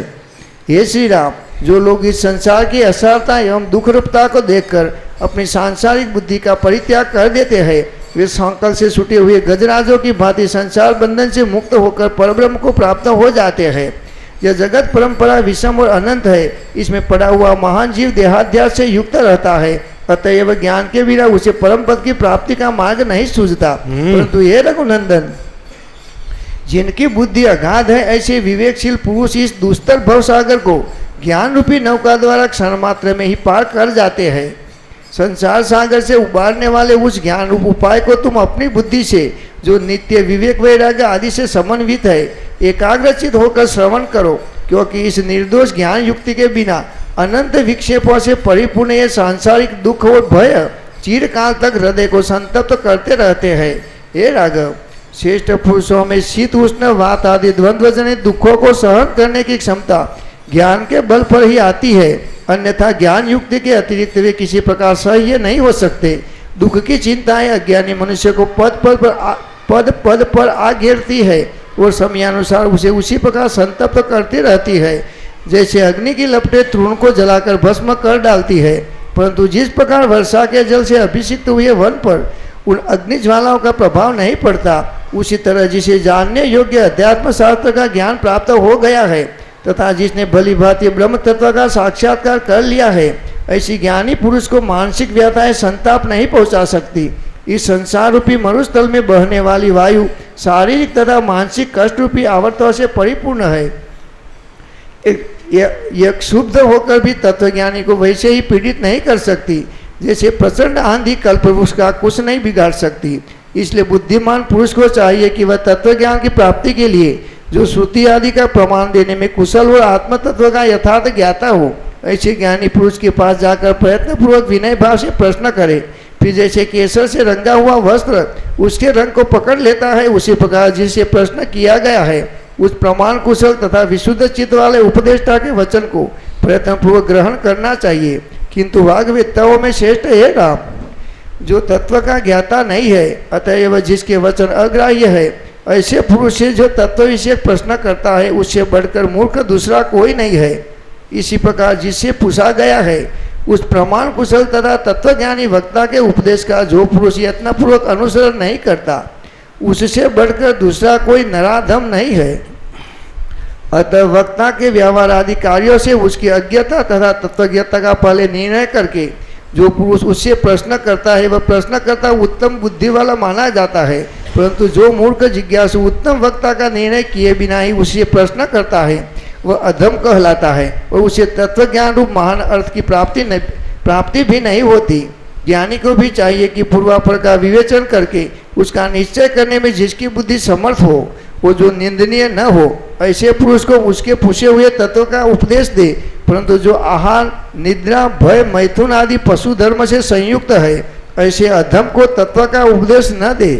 हे श्री राम, जो लोग इस संसार की असारता एवं दुख रूपता को देखकर अपनी सांसारिक बुद्धि का परित्याग कर देते हैं, वे संकल्प से छूटे हुए गजराजों की भांति संसार बंधन से मुक्त होकर परब्रह्म को प्राप्त हो जाते हैं। यह जगत परंपरा विषम और अनंत है, इसमें पड़ा हुआ महान जीव देहाध्यास से युक्त रहता है, अतएव ज्ञान के बिना उसे परम पद की प्राप्ति का मार्ग नहीं सूझता। परंतु हे रघुनंदन, जिनकी बुद्धि अगाध है, ऐसे विवेकशील पुरुष इस दुस्तर भवसागर को ज्ञान रूपी नौका द्वारा क्षण मात्र में ही पार कर जाते हैं। संसार सागर से उबारने वाले उस ज्ञान रूप उपाय को तुम अपनी बुद्धि से, जो नित्य विवेक वैराग्य आदि से समन्वित है, एकाग्रचित होकर श्रवण करो। क्योंकि इस निर्दोष ज्ञान युक्ति के बिना अनंत विक्षेपों से परिपूर्ण ये सांसारिक दुख और भय चिरकाल तक हृदय को संतप्त करते रहते हैं। हे राघव, श्रेष्ठ पुरुषों में शीत उष्ण वात आदि द्वंद्वजनित दुखों को सहन करने की क्षमता ज्ञान के बल पर ही आती है, अन्यथा ज्ञान युक्ति के अतिरिक्त वे किसी प्रकार सह्य नहीं हो सकते। दुख की चिंताएं अज्ञानी मनुष्य को पद पद पर आ घेरती है और समयानुसार उसे उसी प्रकार संतप्त करती रहती है, जैसे अग्नि की लपटें तृण को जलाकर भस्म कर डालती है। परंतु जिस प्रकार वर्षा के जल से अभिषिक्त हुए वन पर उन अग्नि ज्वालाओं का प्रभाव नहीं पड़ता, उसी तरह जिसे जानने योग्य अध्यात्म शास्त्र का ज्ञान प्राप्त हो गया है तथा जिसने भली भांति ब्रह्म तत्व का साक्षात्कार कर लिया है, ऐसी ज्ञानी पुरुष को मानसिक व्यथाएं संताप नहीं पहुंचा सकती। इस संसार रूपी मरुस्थल में बहने वाली वायु शारीरिक तथा मानसिक कष्ट रूपी आवर्तों से परिपूर्ण है। यह क्षुब्ध होकर भी तत्वज्ञानी को वैसे ही पीड़ित नहीं कर सकती, जैसे प्रचंड आंधी कल्पवृक्ष का कुछ नहीं बिगाड़ सकती। इसलिए बुद्धिमान पुरुष को चाहिए कि वह तत्वज्ञान की प्राप्ति के लिए जो श्रुति आदि का प्रमाण देने में कुशल और आत्म तत्व का यथार्थ ज्ञाता हो, ऐसे ज्ञानी पुरुष के पास जाकर प्रयत्न पूर्वक विनय भाव से प्रश्न करे। फिर जैसे केसर से रंगा हुआ वस्त्र उसके रंग को पकड़ लेता है, उसी प्रकार जिससे प्रश्न किया गया है उस प्रमाण कुशल तथा विशुद्ध चित्त वाले उपदेष्टा के वचन को प्रयत्न पूर्वक ग्रहण करना चाहिए। किंतु वाग्वेत्ताओं में श्रेष्ठ है राम, जो तत्व का ज्ञाता नहीं है, अतएव जिसके वचन अग्राह्य है, ऐसे पुरुष से जो तत्व विषय प्रश्न करता है उससे बढ़कर मूर्ख दूसरा कोई नहीं है। इसी प्रकार जिससे पूछा गया है उस प्रमाण कुशल तथा तत्वज्ञानी वक्ता के उपदेश का जो पुरुष यत्नपूर्वक अनुसरण नहीं करता उससे बढ़कर दूसरा कोई नराधम नहीं है। अतः वक्ता के व्यवहार आदि कार्यों से उसकी अज्ञता तथा तत्वज्ञता का पहले निर्णय करके जो पुरुष उससे प्रश्न करता है वह प्रश्नकर्ता उत्तम बुद्धि वाला माना जाता है, परंतु जो मूर्ख जिज्ञासु उत्तम वक्ता का निर्णय किए बिना ही उससे प्रश्न करता है वह अधम कहलाता है और उसे तत्वज्ञान रूप महान अर्थ की प्राप्ति भी नहीं होती। ज्ञानी को भी चाहिए कि पूर्वापर का विवेचन करके उसका निश्चय करने में जिसकी बुद्धि समर्थ हो, वो जो निंदनीय न हो, ऐसे पुरुष को उसके पूछे हुए तत्व का उपदेश दे, परंतु जो आहार निद्रा भय मैथुन आदि पशु धर्म से संयुक्त है ऐसे अधम को तत्व का उपदेश न दे,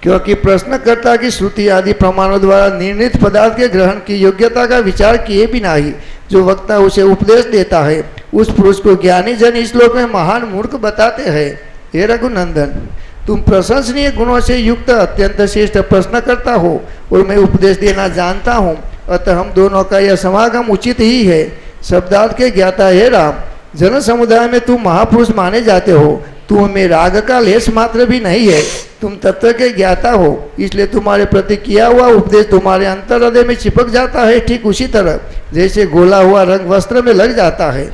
क्योंकि प्रश्नकर्ता की श्रुति आदि प्रमाणों द्वारा निर्णीत पदार्थ के ग्रहण की योग्यता का विचार किए बिना ही जो वक्ता उसे उपदेश देता है उस पुरुष को ज्ञानी जन इस श्लोक में महान मूर्ख बताते हैं। हे रघुनंदन, तुम प्रशंसनीय गुणों से युक्त अत्यंत श्रेष्ठ प्रश्न करता हो और मैं उपदेश देना जानता हूँ, अतः हम दोनों का यह समागम उचित ही है। शब्दार्थ के ज्ञाता हे राम, जन समुदाय में तुम महापुरुष माने जाते हो, तुम में राग का लेश मात्र भी नहीं है, तुम तत्व के ज्ञाता हो, इसलिए तुम्हारे प्रति किया हुआ उपदेश तुम्हारे अंतर हृदय में चिपक जाता है, ठीक उसी तरह जैसे गोला हुआ रंग वस्त्र में लग जाता है।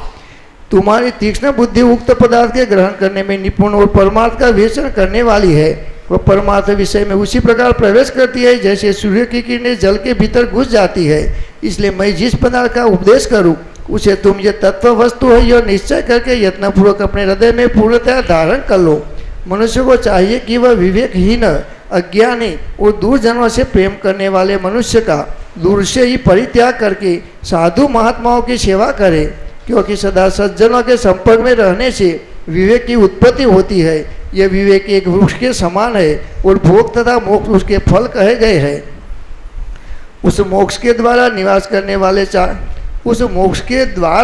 तुम्हारी तीक्ष्ण बुद्धि उक्त पदार्थ के ग्रहण करने में निपुण और परमार्थ का विवेचन करने वाली है। वह परमार्थ विषय में उसी प्रकार प्रवेश करती है जैसे सूर्य की किरणें जल के भीतर घुस जाती है। इसलिए मैं जिस पदार्थ का उपदेश करूं उसे तुम ये तत्व वस्तु है यह निश्चय करके यत्नपूर्वक अपने हृदय में पूर्णतः धारण कर लो। मनुष्य को चाहिए कि वह विवेकहीन अज्ञानी और दूरजनों से प्रेम करने वाले मनुष्य का दूर से ही परित्याग करके साधु महात्माओं की सेवा करे, क्योंकि सदा सज्जनों के संपर्क में रहने से विवेक की उत्पत्ति होती है। यह विवेक एक वृक्ष के समान है और भोग तथा मोक्ष उसके फल कहे गए हैं। उस मोक्ष के द्वार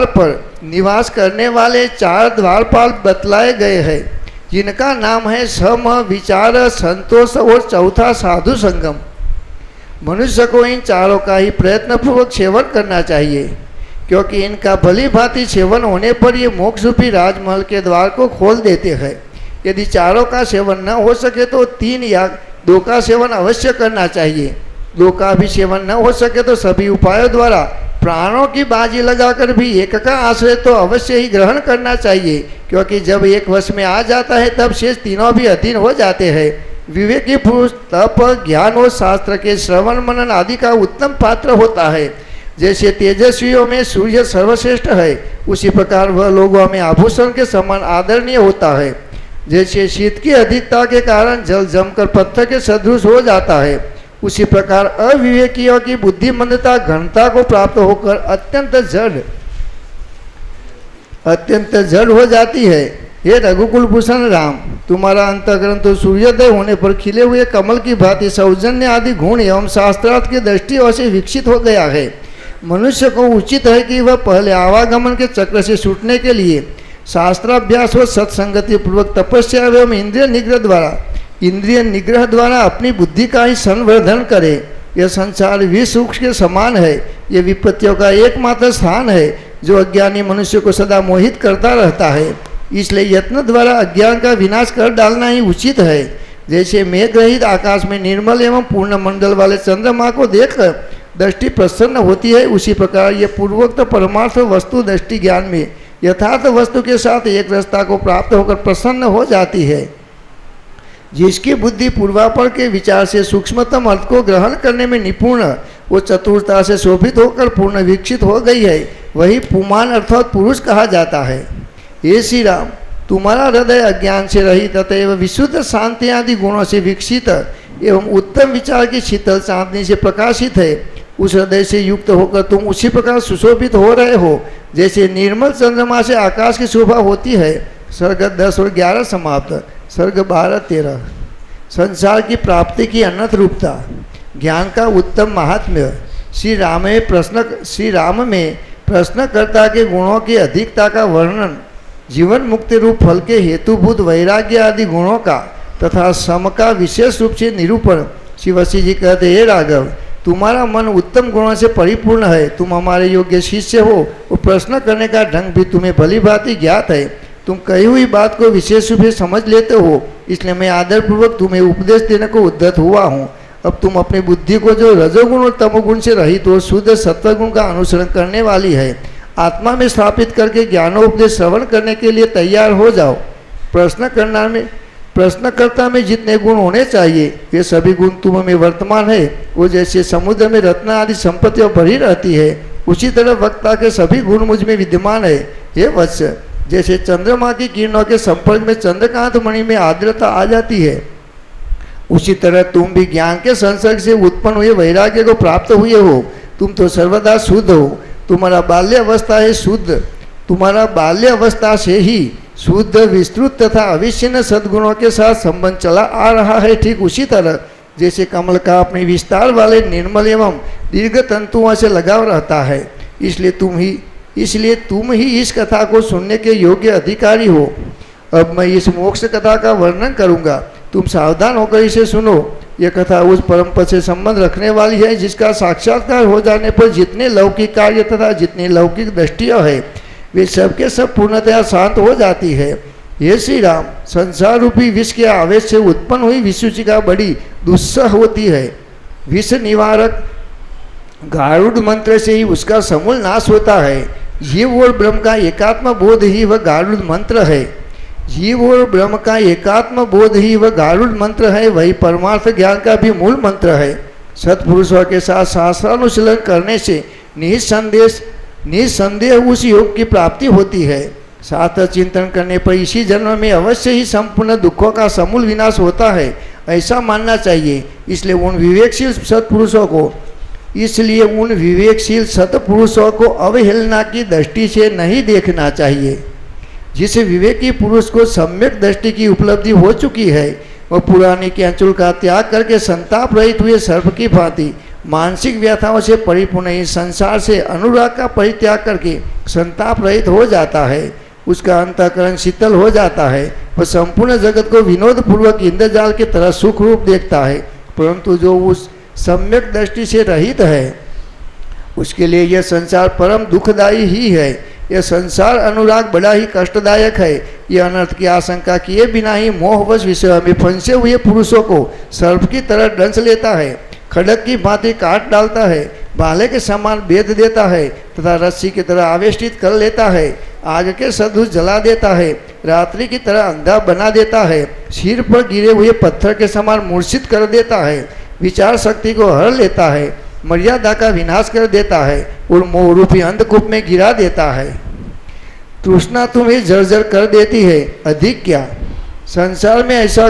पर निवास करने वाले 4 द्वारपाल बतलाए गए हैं, जिनका नाम है सम, विचार, संतोष और चौथा साधु संगम। मनुष्य को इन चारों का ही प्रयत्नपूर्वक सेवन करना चाहिए, क्योंकि इनका भली भांति सेवन होने पर ये मोक्ष रूपी राजमहल के द्वार को खोल देते हैं। यदि चारों का सेवन न हो सके तो 3 या 2 का सेवन अवश्य करना चाहिए। 2 का भी सेवन न हो सके तो सभी उपायों द्वारा प्राणों की बाजी लगाकर भी एक का आश्रय तो अवश्य ही ग्रहण करना चाहिए, क्योंकि जब एक वश में आ जाता है तब शेष तीनों भी अधीन हो जाते हैं। विवेकी पुरुष तप, ज्ञान और शास्त्र के श्रवण मनन आदि का उत्तम पात्र होता है। जैसे तेजस्वियों में सूर्य सर्वश्रेष्ठ है, उसी प्रकार वह लोगों में आभूषण के समान आदरणीय होता है। जैसे शीत की अधिकता के कारण जल जमकर पत्थर के सदृश हो जाता है, उसी प्रकार अविवेकियों की बुद्धिमंदता घनता को प्राप्त होकर अत्यंत जड़ हो जाती है। हे रघुकुल भूषण राम, तुम्हारा अंतःकरण तो सूर्योदय होने पर खिले हुए कमल की भांति सौजन्य आदि गुण एवं शास्त्रार्थ की दृष्टियों से विकसित हो गया है। मनुष्य को उचित है कि वह पहले आवागमन के चक्र से छूटने के लिए शास्त्राभ्यास व सत्संगति पूर्वक तपस्या एवं इंद्रिय निग्रह द्वारा अपनी बुद्धि का ही संवर्धन करे। यह संसार विष वृक्ष के समान है, यह विपत्तियों का एकमात्र स्थान है जो अज्ञानी मनुष्य को सदा मोहित करता रहता है। इसलिए यत्न द्वारा अज्ञान का विनाश कर डालना ही उचित है। जैसे मेघ रहित आकाश में निर्मल एवं पूर्ण मंडल वाले चंद्रमा को देखकर दृष्टि प्रसन्न होती है, उसी प्रकार ये पूर्वोक्त परमार्थ वस्तु दृष्टि ज्ञान में यथार्थ वस्तु के साथ एक रसता को प्राप्त होकर प्रसन्न हो जाती है। जिसकी बुद्धि पूर्वापर के विचार से सूक्ष्मतम अर्थ को ग्रहण करने में निपुण, वो चतुरता से शोभित होकर पूर्ण विकसित हो गई है, वही पुमान अर्थात पुरुष कहा जाता है। हे श्री राम, तुम्हारा हृदय अज्ञान से रहित अतएव विशुद्ध शांति आदि गुणों से विकसित एवं उत्तम विचार की शीतल चांदनी से प्रकाशित है। उस हृदय से युक्त होकर तुम उसी प्रकार सुशोभित हो रहे हो जैसे निर्मल चंद्रमा से आकाश की शोभा होती है। सर्ग 10 और 11 समाप्त। सर्ग 12-13। संसार की प्राप्ति की अनंत रूपता, ज्ञान का उत्तम महात्म्य। श्री राम में प्रश्नकर्ता के गुणों की अधिकता का वर्णन, जीवन मुक्ति रूप फल के हेतुभूत वैराग्य आदि गुणों का तथा सम का विशेष रूप से निरूपण। श्री वशी जी कहते हे राघव, तुम्हारा मन उत्तम गुणों से परिपूर्ण है, तुम हमारे योग्य शिष्य हो और प्रश्न करने का ढंग भी तुम्हें भली भांति ज्ञात है। तुम कही हुई बात को विशेष रूप से समझ लेते हो, इसलिए मैं आदरपूर्वक तुम्हें उपदेश देने को उद्यत हुआ हूँ। अब तुम अपनी बुद्धि को जो रजोगुण और तमोगुण से रहित और शुद्ध सत्वगुण का अनुसरण करने वाली है, आत्मा में स्थापित करके ज्ञानोपदेश श्रवण करने के लिए तैयार हो जाओ। प्रश्नकर्ता में जितने गुण होने चाहिए वे सभी गुण तुम में वर्तमान है। वो जैसे समुद्र में रत्न आदि संपत्तियां भरी रहती है, उसी तरह वक्ता के सभी गुण मुझ में विद्यमान है। हे वत्स, जैसे चंद्रमा की किरणों के संपर्क में चंद्रकांत मणि में आर्द्रता आ जाती है, उसी तरह तुम भी ज्ञान के संसर्ग से उत्पन्न हुए वैराग्य को प्राप्त हुए हो। तुम तो सर्वदा शुद्ध हो। तुम्हारा बाल्यावस्था है शुद्ध, तुम्हारा बाल्यावस्था से ही शुद्ध विस्तृत तथा अविच्छिन्न सद्गुणों के साथ संबंध चला आ रहा है। ठीक उसी तरह जैसे कमल का अपने विस्तार वाले निर्मल एवं दीर्घ तंतुओं से लगाव रहता है, इसलिए तुम ही इस कथा को सुनने के योग्य अधिकारी हो। अब मैं इस मोक्ष कथा का वर्णन करूंगा, तुम सावधान होकर इसे सुनो। यह कथा उस परम पद से संबंध रखने वाली है जिसका साक्षात्कार हो जाने पर जितने लौकिक कार्य तथा जितनी लौकिक दृष्टियाँ है वे सबके सब पूर्णतया शांत हो जाती है। ये श्री राम, संसार रूपी विष के आवेश से उत्पन्न हुई विषुचिका बड़ी दुस्सह होती है। विष निवारक गारुड़ मंत्र से ही उसका समूल नाश होता है। जीव और ब्रह्म का एकात्म बोध ही वह गारुड़ मंत्र है। जीव और ब्रह्म का एकात्म बोध ही वह गारुड़ मंत्र है, वही परमार्थ ज्ञान का भी मूल मंत्र है। सत्पुरुषों के साथ शास्त्रानुशीलन करने से निसंदेह उस योग की प्राप्ति होती है। साथ चिंतन करने पर इसी जन्म में अवश्य ही संपूर्ण दुखों का समूल विनाश होता है, ऐसा मानना चाहिए। इसलिए उन विवेकशील सत्पुरुषों को अवहेलना की दृष्टि से नहीं देखना चाहिए। जिस विवेकी पुरुष को सम्यक दृष्टि की उपलब्धि हो चुकी है, वह पुराने के अंचुल का त्याग करके संताप रहित हुए सर्प की भांति मानसिक व्यथाओं से परिपूर्ण इस संसार से अनुराग का परित्याग करके संताप रहित हो जाता है। उसका अंतःकरण शीतल हो जाता है। वह संपूर्ण जगत को विनोद पूर्वक इंद्रजाल की तरह सुख रूप देखता है, परंतु जो उस सम्यक दृष्टि से रहित है उसके लिए यह संसार परम दुखदायी ही है। यह संसार अनुराग बड़ा ही कष्टदायक है। यह अनर्थ की आशंका किए बिना ही मोहवश विषय में फंसे हुए पुरुषों को सर्प की तरह डंस लेता है, खड़क की भांति काट डालता है, भाले के समान बेध देता है तथा रस्सी की तरह आवेष्टित कर लेता है, आग के सदृश जला देता है, रात्रि की तरह अंधा बना देता है, सिर पर गिरे हुए पत्थर के समान मूर्छित कर देता है, विचार शक्ति को हर लेता है, मर्यादा का विनाश कर देता है और मोह रूपी अंधकूप में गिरा देता है। तृष्णा तुम्हें जर्जर कर देती है, अधिक क्या। संसार में ऐसा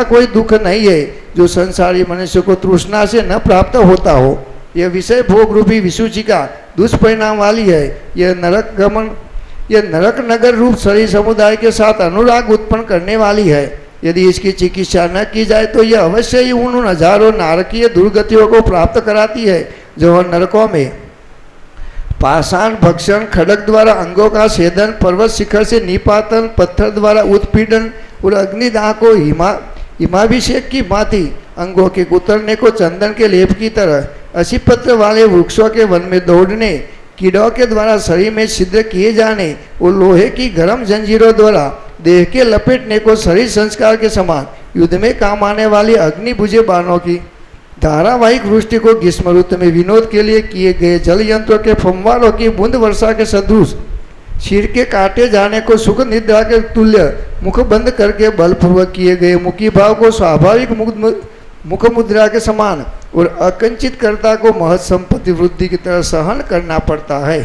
कोई दुख नहीं है जो संसारी मनुष्य को तृष्णा से न प्राप्त होता हो। यह विषय भोग रूपी विसूचिका दुष्परिणाम वाली है। यह नरक नगर रूप शरीर समुदाय के साथ अनुराग उत्पन्न करने वाली है। यदि इसकी चिकित्सा न की जाए तो यह अवश्य ही उन हजारों नारकीय दुर्गतियों को प्राप्त कराती है जो नरकों में पाषाण भक्षण, खड़ग द्वारा अंगों का छेदन, पर्वत शिखर से निपातन, पत्थर द्वारा उत्पीड़न और अग्निदाह को हिमाभिषेक की भांति अंगों के कुतरने को चंदन के लेप की तरह, असी पत्र वाले वृक्षों के वन में दौड़ने, कीड़ों के द्वारा शरीर में छिद्र किए जाने और लोहे की गर्म जंजीरों द्वारा देह के लपेटने को शरीर संस्कार के समान युद्ध में काम आने वाली अग्नि बुझे बाणों की धारावाहिक वृष्टि को ग्रीष्म ऋतु में विनोद के लिए किए गए जल यंत्रों के फव्वारों की बूंद वर्षा के सदृश, सिर के काटे जाने को सुख निद्रा के तुल्य मुख बंद करके बलपूर्वक किए गए मुखी भाव को स्वाभाविक मुख मुद्रा के समान और अकंचित कर्ता को महत संपत्ति वृद्धि की तरह सहन करना पड़ता है।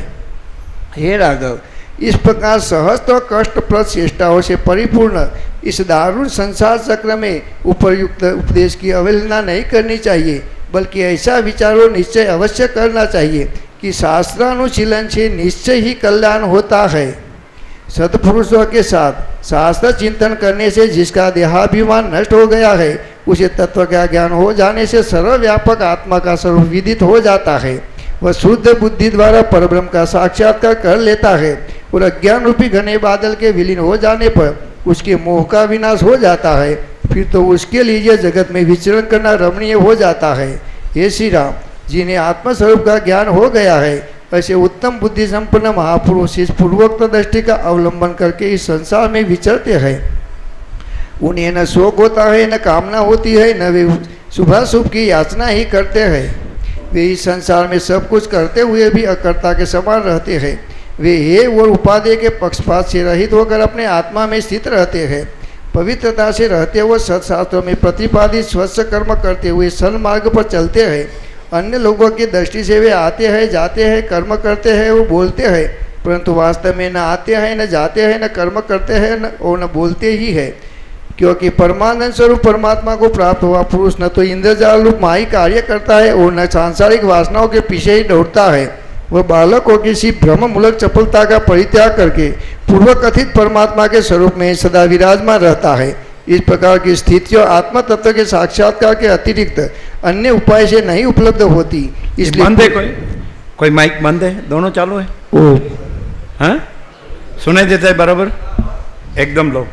हे राघव, इस प्रकार सहज और कष्टप्रद चेष्टाओं से परिपूर्ण इस दारुण संसार चक्र में उपयुक्त उपदेश की अवहेलना नहीं करनी चाहिए। बल्कि ऐसा विचार और निश्चय अवश्य करना चाहिए कि शास्त्रानुशीलन से निश्चय ही कल्याण होता है। सत्पुरुषों के साथ शास्त्र चिंतन करने से जिसका देहाभिमान नष्ट हो गया है, उसे तत्व का ज्ञान हो जाने से सर्वव्यापक आत्मा का स्वरूप विदित हो जाता है। वह शुद्ध बुद्धि द्वारा परब्रह्म का साक्षात्कार कर लेता है और अज्ञान रूपी घने बादल के विलीन हो जाने पर उसके मोह का विनाश हो जाता है। फिर तो उसके लिए यह जगत में विचरण करना रमणीय हो जाता है। हे श्री राम, जिन्हें आत्मस्वरूप का ज्ञान हो गया है, ऐसे उत्तम बुद्धि संपन्न महापुरुष इस पूर्वोक्त दृष्टि का अवलंबन करके इस संसार में विचरते हैं। उन्हें न शोक होता है, न कामना होती है, न वे शुभाशुभ की याचना ही करते हैं। वे इस संसार में सब कुछ करते हुए भी अकर्ता के समान रहते हैं। वे हे और उपादेय के पक्षपात से रहित होकर अपने आत्मा में स्थित रहते हैं। पवित्रता से रहते हुए सत्शास्त्रों में प्रतिपादित स्वच्छ कर्म करते हुए सन्मार्ग पर चलते हैं। अन्य लोगों की दृष्टि से वे आते हैं, जाते हैं, कर्म करते हैं, वो बोलते हैं, परंतु वास्तव में न आते हैं, न जाते हैं, न कर्म करते हैं और न बोलते ही है। क्योंकि परमानंद स्वरूप परमात्मा को प्राप्त हुआ पुरुष न तो इंद्रजाल रूप माई कार्य करता है और न सांसारिक वासनाओं के पीछे ही दौड़ता है। वह बालकों की सी भ्रम मूलक चपलता का परित्याग करके पूर्व कथित परमात्मा के स्वरूप में सदा विराजमान रहता है। इस प्रकार की स्थितियों आत्म तत्व के साक्षात्कार के अतिरिक्त अन्य उपाय से नहीं उपलब्ध होती। इसलिए बंद है कोई माइक बंद है, दोनों चालू है? ओ हाँ, सुनाई देता है बराबर? एकदम लो।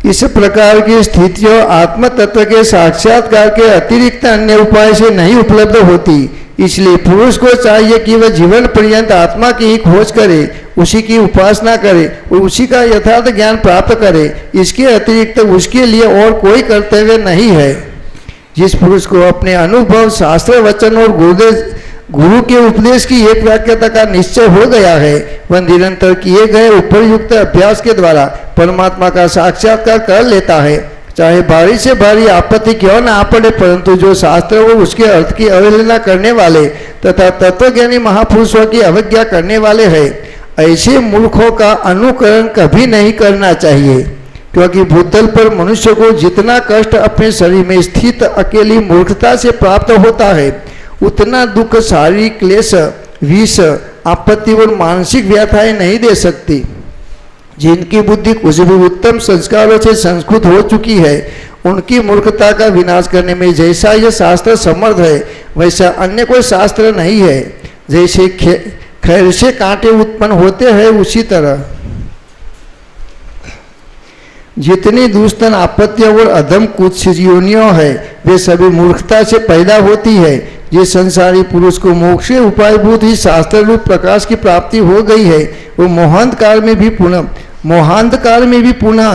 इस प्रकार की स्थितियों आत्म तत्व के साक्षात्कार के अतिरिक्त अन्य उपाय से नहीं उपलब्ध होती। इसलिए पुरुष को चाहिए कि वह जीवन पर्यंत आत्मा की ही खोज करे, उसी की उपासना करे और उसी का यथार्थ ज्ञान प्राप्त करे। इसके अतिरिक्त उसके लिए और कोई कर्तव्य नहीं है। जिस पुरुष को अपने अनुभव, शास्त्र, वचन और गुरु के उपदेश की एक वाक्यता का निश्चय हो गया है, वह निरंतर किए गए उपयुक्त अभ्यास के द्वारा परमात्मा का साक्षात्कार कर लेता है। चाहे भारी से भारी आपत्ति क्यों न आ पड़े, परंतु जो शास्त्र और उसके अर्थ की अवहेलना करने वाले तथा तत्वज्ञानी महापुरुषों की अवज्ञा करने वाले हैं, ऐसे मूर्खों का अनुकरण कभी नहीं करना चाहिए। क्योंकि भूतल पर मनुष्य को जितना कष्ट अपने शरीर में स्थित अकेली मूर्खता से प्राप्त होता है, उतना दुख शारीरिक क्लेश, विष, आपत्ति और मानसिक व्यथाएं नहीं दे सकती। जिनकी बुद्धि कुछ भी उत्तम संस्कारों से संस्कृत हो चुकी है, उनकी मूर्खता का विनाश करने में जैसा यह शास्त्र समर्थ है, वैसा अन्य कोई शास्त्र नहीं है। जैसे खैर से कांटे उत्पन्न होते हैं, उसी तरह जितनी दुष्टन आपत्तियां और अधम कुछ योनियों है, वे सभी मूर्खता से पैदा होती है। जिस संसारी पुरुष को मोक्ष उपायभूत ही शास्त्र रूप प्रकाश की प्राप्ति हो गई है, वो मोहांत काल में भी पुनः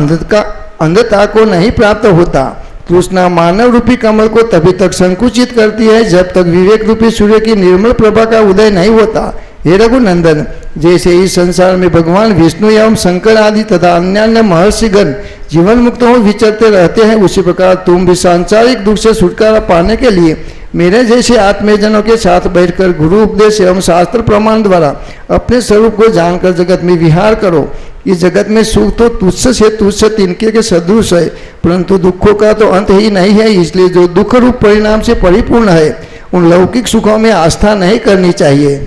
अंधता को नहीं प्राप्त होता। तृष्णा मानव रूपी कमल को तभी तक संकुचित करती है जब तक विवेक रूपी सूर्य की निर्मल प्रभा का उदय नहीं होता। हे रघुनंदन, जैसे इस संसार में भगवान विष्णु एवं शंकर आदि तथा अन्य महर्षिगण जीवन मुक्त हो विचरते रहते हैं, उसी प्रकार तुम भी सांसारिक दुख से छुटकारा पाने के लिए मेरे जैसे आत्मजनों के साथ बैठकर गुरु उपदेश एवं शास्त्र प्रमाण द्वारा अपने स्वरूप को जानकर जगत में विहार करो। इस जगत में सुख तो तुच्छ से तुच्छ तिनके के सदृश है, परंतु दुखों का तो अंत ही नहीं है। इसलिए जो दुख रूप परिणाम से परिपूर्ण है, उन लौकिक सुखों में आस्था नहीं करनी चाहिए।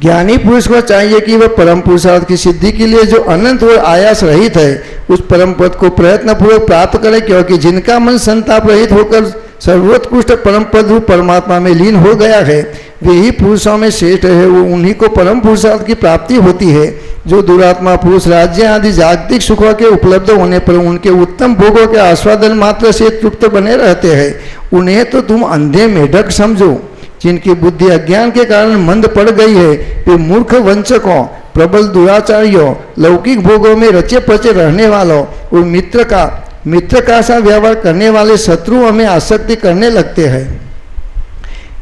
ज्ञानी पुरुष को चाहिए कि वह परम पुरुषार्थ की सिद्धि के लिए जो अनंत और आयास रहित है, उस परम पद को प्रयत्नपूर्वक प्राप्त करे। क्योंकि जिनका मन संताप रहित होकर सर्वोत्कृष्ट परम पद रूप परमात्मा में लीन हो गया है, वे ही पुरुषों में श्रेष्ठ है। वो उन्हीं को परम पुरुषार्थ की प्राप्ति होती है। जो दुरात्मा पुरुष राज्य आदि जागतिक सुखों के उपलब्ध होने पर उनके उत्तम भोगों के आस्वादन मात्र से तृप्त बने रहते हैं, उन्हें तो तुम अंधे मेढक समझो। जिनकी बुद्धि अज्ञान के कारण मंद पड़ गई है, वे मूर्ख वंचकों, प्रबल दुराचारियों, लौकिक भोगों में रचे पचे रहने वालों और मित्र का सा व्यवहार करने वाले शत्रुओं में आसक्ति करने लगते हैं,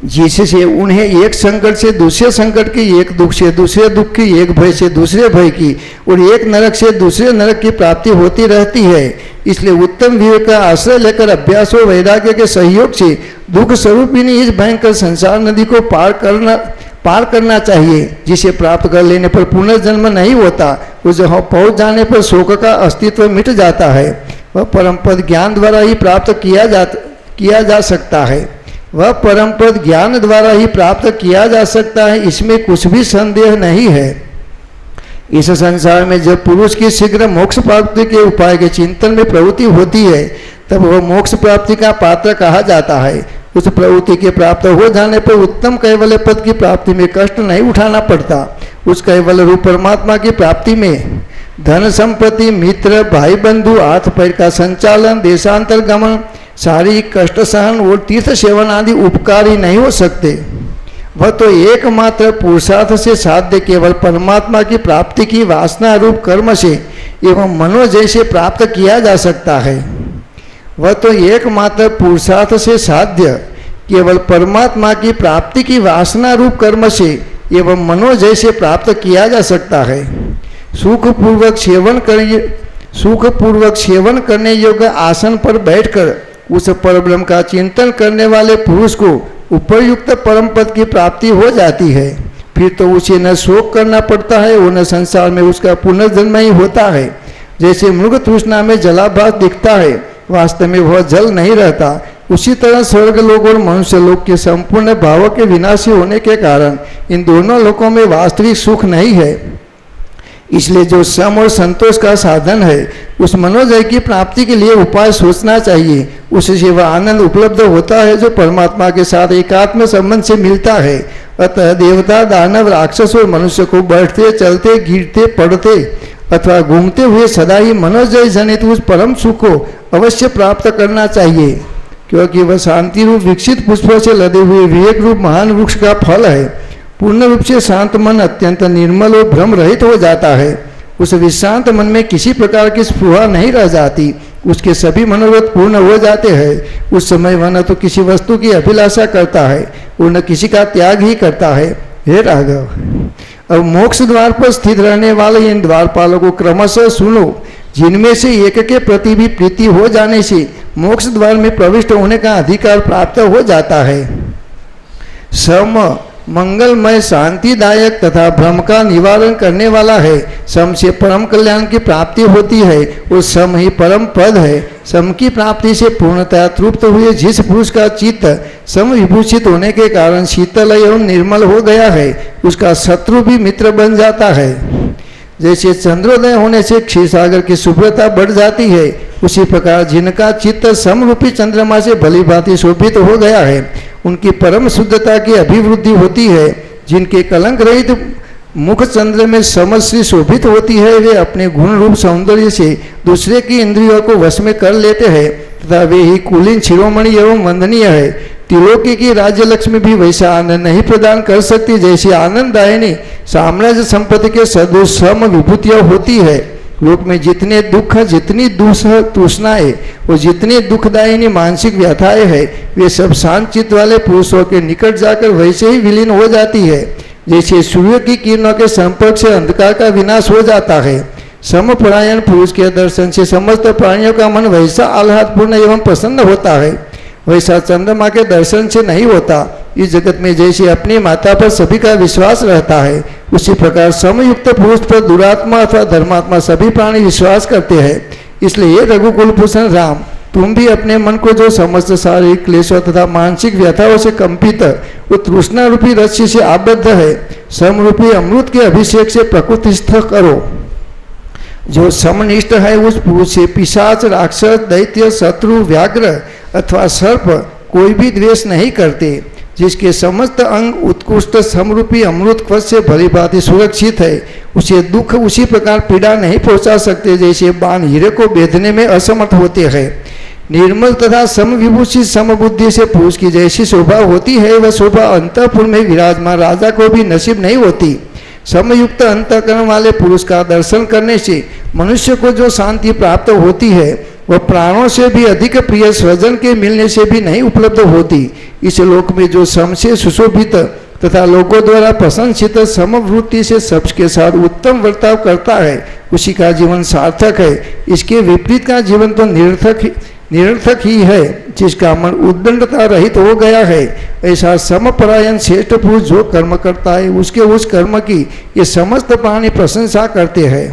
जिससे उन्हें एक संकट से दूसरे संकट की, एक दुख से दूसरे दुख की, एक भय से दूसरे भय की और एक नरक से दूसरे नरक की प्राप्ति होती रहती है। इसलिए उत्तम विवेक का आश्रय लेकर अभ्यास और वैराग्य के सहयोग से दुख स्वरूपिणी इस भयंकर संसार नदी को पार करना चाहिए, जिसे प्राप्त कर लेने पर पुनर्जन्म नहीं होता। उस पहुंच जाने पर शोक का अस्तित्व मिट जाता है। वह परम पद ज्ञान द्वारा ही प्राप्त किया जा सकता है। वह परम पद ज्ञान द्वारा ही प्राप्त किया जा सकता है, इसमें कुछ भी संदेह नहीं है। इस संसार में जब पुरुष की शीघ्र मोक्ष प्राप्ति के उपाय के चिंतन में प्रवृत्ति होती है, तब वह मोक्ष प्राप्ति का पात्र कहा जाता है। उस प्रवृत्ति के प्राप्त हो जाने पर उत्तम कैवल्य पद की प्राप्ति में कष्ट नहीं उठाना पड़ता। उस कैवल्य रूप परमात्मा की प्राप्ति में धन संपत्ति, मित्र, भाई बंधु, हाथ पैर का संचालन, देशांतर गमन, शारीरिक कष्ट सहन और तीर्थ सेवन आदि उपकारी नहीं हो सकते। वह तो एकमात्र पुरुषार्थ से साध्य केवल परमात्मा की प्राप्ति की वासना रूप कर्म से एवं मनोजय से प्राप्त किया जा सकता है। वह तो एकमात्र पुरुषार्थ से साध्य केवल परमात्मा की प्राप्ति की वासना रूप कर्म से एवं मनोजय से प्राप्त किया जा सकता है। सुखपूर्वक सेवन करने योग्य आसन पर बैठकर उस परब्रह्म का चिंतन करने वाले पुरुष को उपयुक्त परम पद की प्राप्ति हो जाती है। फिर तो उसे न शोक करना पड़ता है और न संसार में उसका पुनर्जन्म ही होता है। जैसे मृग तृष्णा में जलाभास दिखता है, वास्तव में वह जल नहीं रहता, उसी तरह स्वर्ग लोक और मनुष्य लोक के संपूर्ण भावों के विनाशी होने के कारण इन दोनों लोकों में वास्तविक सुख नहीं है। इसलिए जो सम और संतोष का साधन है, उस मनोजय की प्राप्ति के लिए उपाय सोचना चाहिए। उससे वह आनंद उपलब्ध होता है जो परमात्मा के साथ एकात्म संबंध से मिलता है। अतः देवता, दानव, राक्षस और मनुष्य को बैठते, चलते, गिरते, पड़ते अथवा घूमते हुए सदा ही मनोजय जनित उस परम सुख को अवश्य प्राप्त करना चाहिए, क्योंकि वह शांति रूप विकसित पुष्पों से लदे हुए विवेक रूप महान वृक्ष का फल है। पूर्ण रूप से शांत मन अत्यंत निर्मल और भ्रम रहित हो जाता है। उस विश्रांत मन में किसी प्रकार की स्पृहा नहीं रह जाती, उसके सभी मनोरथ पूर्ण हो जाते हैं। उस समय वह न तो किसी वस्तु की अभिलाषा करता है और न किसी का त्याग ही करता है। हे राघव, अब मोक्ष द्वार पर स्थित रहने वाले इन द्वारपालों को क्रमशः सुनो, जिनमें से एक के प्रति भी प्रीति हो जाने से मोक्ष द्वार में प्रविष्ट होने का अधिकार प्राप्त हो जाता है। सम मंगलमय, शांतिदायक तथा भ्रम का निवारण करने वाला है। सम से परम कल्याण की प्राप्ति होती है और सम ही परम पद है। सम की प्राप्ति से पूर्णतः तृप्त हुए जिस पुरुष का चित्त सम विभूषित होने के कारण शीतल एवं निर्मल हो गया है, उसका शत्रु भी मित्र बन जाता है। जैसे चंद्रोदय होने से क्षीरसागर की शुभ्रता बढ़ जाती है, उसी प्रकार जिनका चित्त समरूपी चंद्रमा से भली भांति शोभित हो गया है, उनकी परम शुद्धता की अभिवृद्धि होती है। जिनके कलंक रहित मुख चंद्र में समश्री शोभित होती है, वे अपने गुण रूप सौंदर्य से दूसरे की इंद्रियों को वश में कर लेते हैं तथा वे ही कुलीन शिरोमणि एवं वंदनीय है। त्रिलोकी की राज्य लक्ष्मी भी वैसा आनंद नहीं प्रदान कर सकती जैसी आनंददायिनी साम्राज्य संपत्ति के सदृश सम विभूतियां होती है। लोक में जितने दुख, जितनी तृष्णाएं और जितनी दुखदायिनी मानसिक व्यथाएं है, वे सब शांत चित्त वाले पुरुषों के निकट जाकर वैसे ही विलीन हो जाती है जैसे सूर्य की किरणों के संपर्क से अंधकार का विनाश हो जाता है। समपरायण पुरुष के दर्शन से समस्त प्राणियों का मन वैसा आह्लादपूर्ण एवं प्रसन्न होता है, वैसा चंद्रमा के दर्शन से नहीं होता। इस जगत में जैसे अपनी माता पर सभी का विश्वास रहता है, उसी प्रकार समयुक्त पुरुष पर दुरात्मा अथवा धर्मात्मा सभी प्राणी विश्वास करते हैं। इसलिए रघुकुल भूषण राम, तुम भी अपने मन को जो समस्त शारीरिक क्लेशों तथा मानसिक व्यथाओं से कंपित वो तृष्णा रूपी रस्सी से आबद्ध है, समरूपी अमृत के अभिषेक से प्रकृतिस्थ करो। जो समनिष्ठ है उस पुरुष से पिशाच, राक्षस, दैत्य, शत्रु, व्याघ्र अथवा सर्प कोई भी द्वेष नहीं करते। जिसके समस्त अंग उत्कृष्ट समरूपी अमृत कवच से भली भांति सुरक्षित है, उसे दुख उसी प्रकार पीड़ा नहीं पहुंचा सकते जैसे बाण हीरे को बेधने में असमर्थ होते हैं। निर्मल तथा समविभूषित समबुद्धि से पुरुष की जैसी शोभा होती है, वह शोभा अंतःपुर में विराजमान राजा को भी नसीब नहीं होती। समयुक्त अंतःकरण वाले पुरुष का दर्शन करने से मनुष्य को जो शांति प्राप्त होती है, वह प्राणों से भी अधिक प्रिय स्वजन के मिलने से भी नहीं उपलब्ध होती। इस लोक में जो सम से सुशोभित तथा लोगों द्वारा प्रशंसित समवृत्ति से सबके साथ उत्तम वर्ताव करता है, उसी का जीवन सार्थक है। इसके विपरीत का जीवन तो निरर्थक ही है। जिसका मन उद्दंडता रहित हो गया है, ऐसा समपरायण श्रेष्ठ पुरुष जो कर्म करता है, उसके उस कर्म की ये समस्त प्राणी प्रशंसा करते हैं।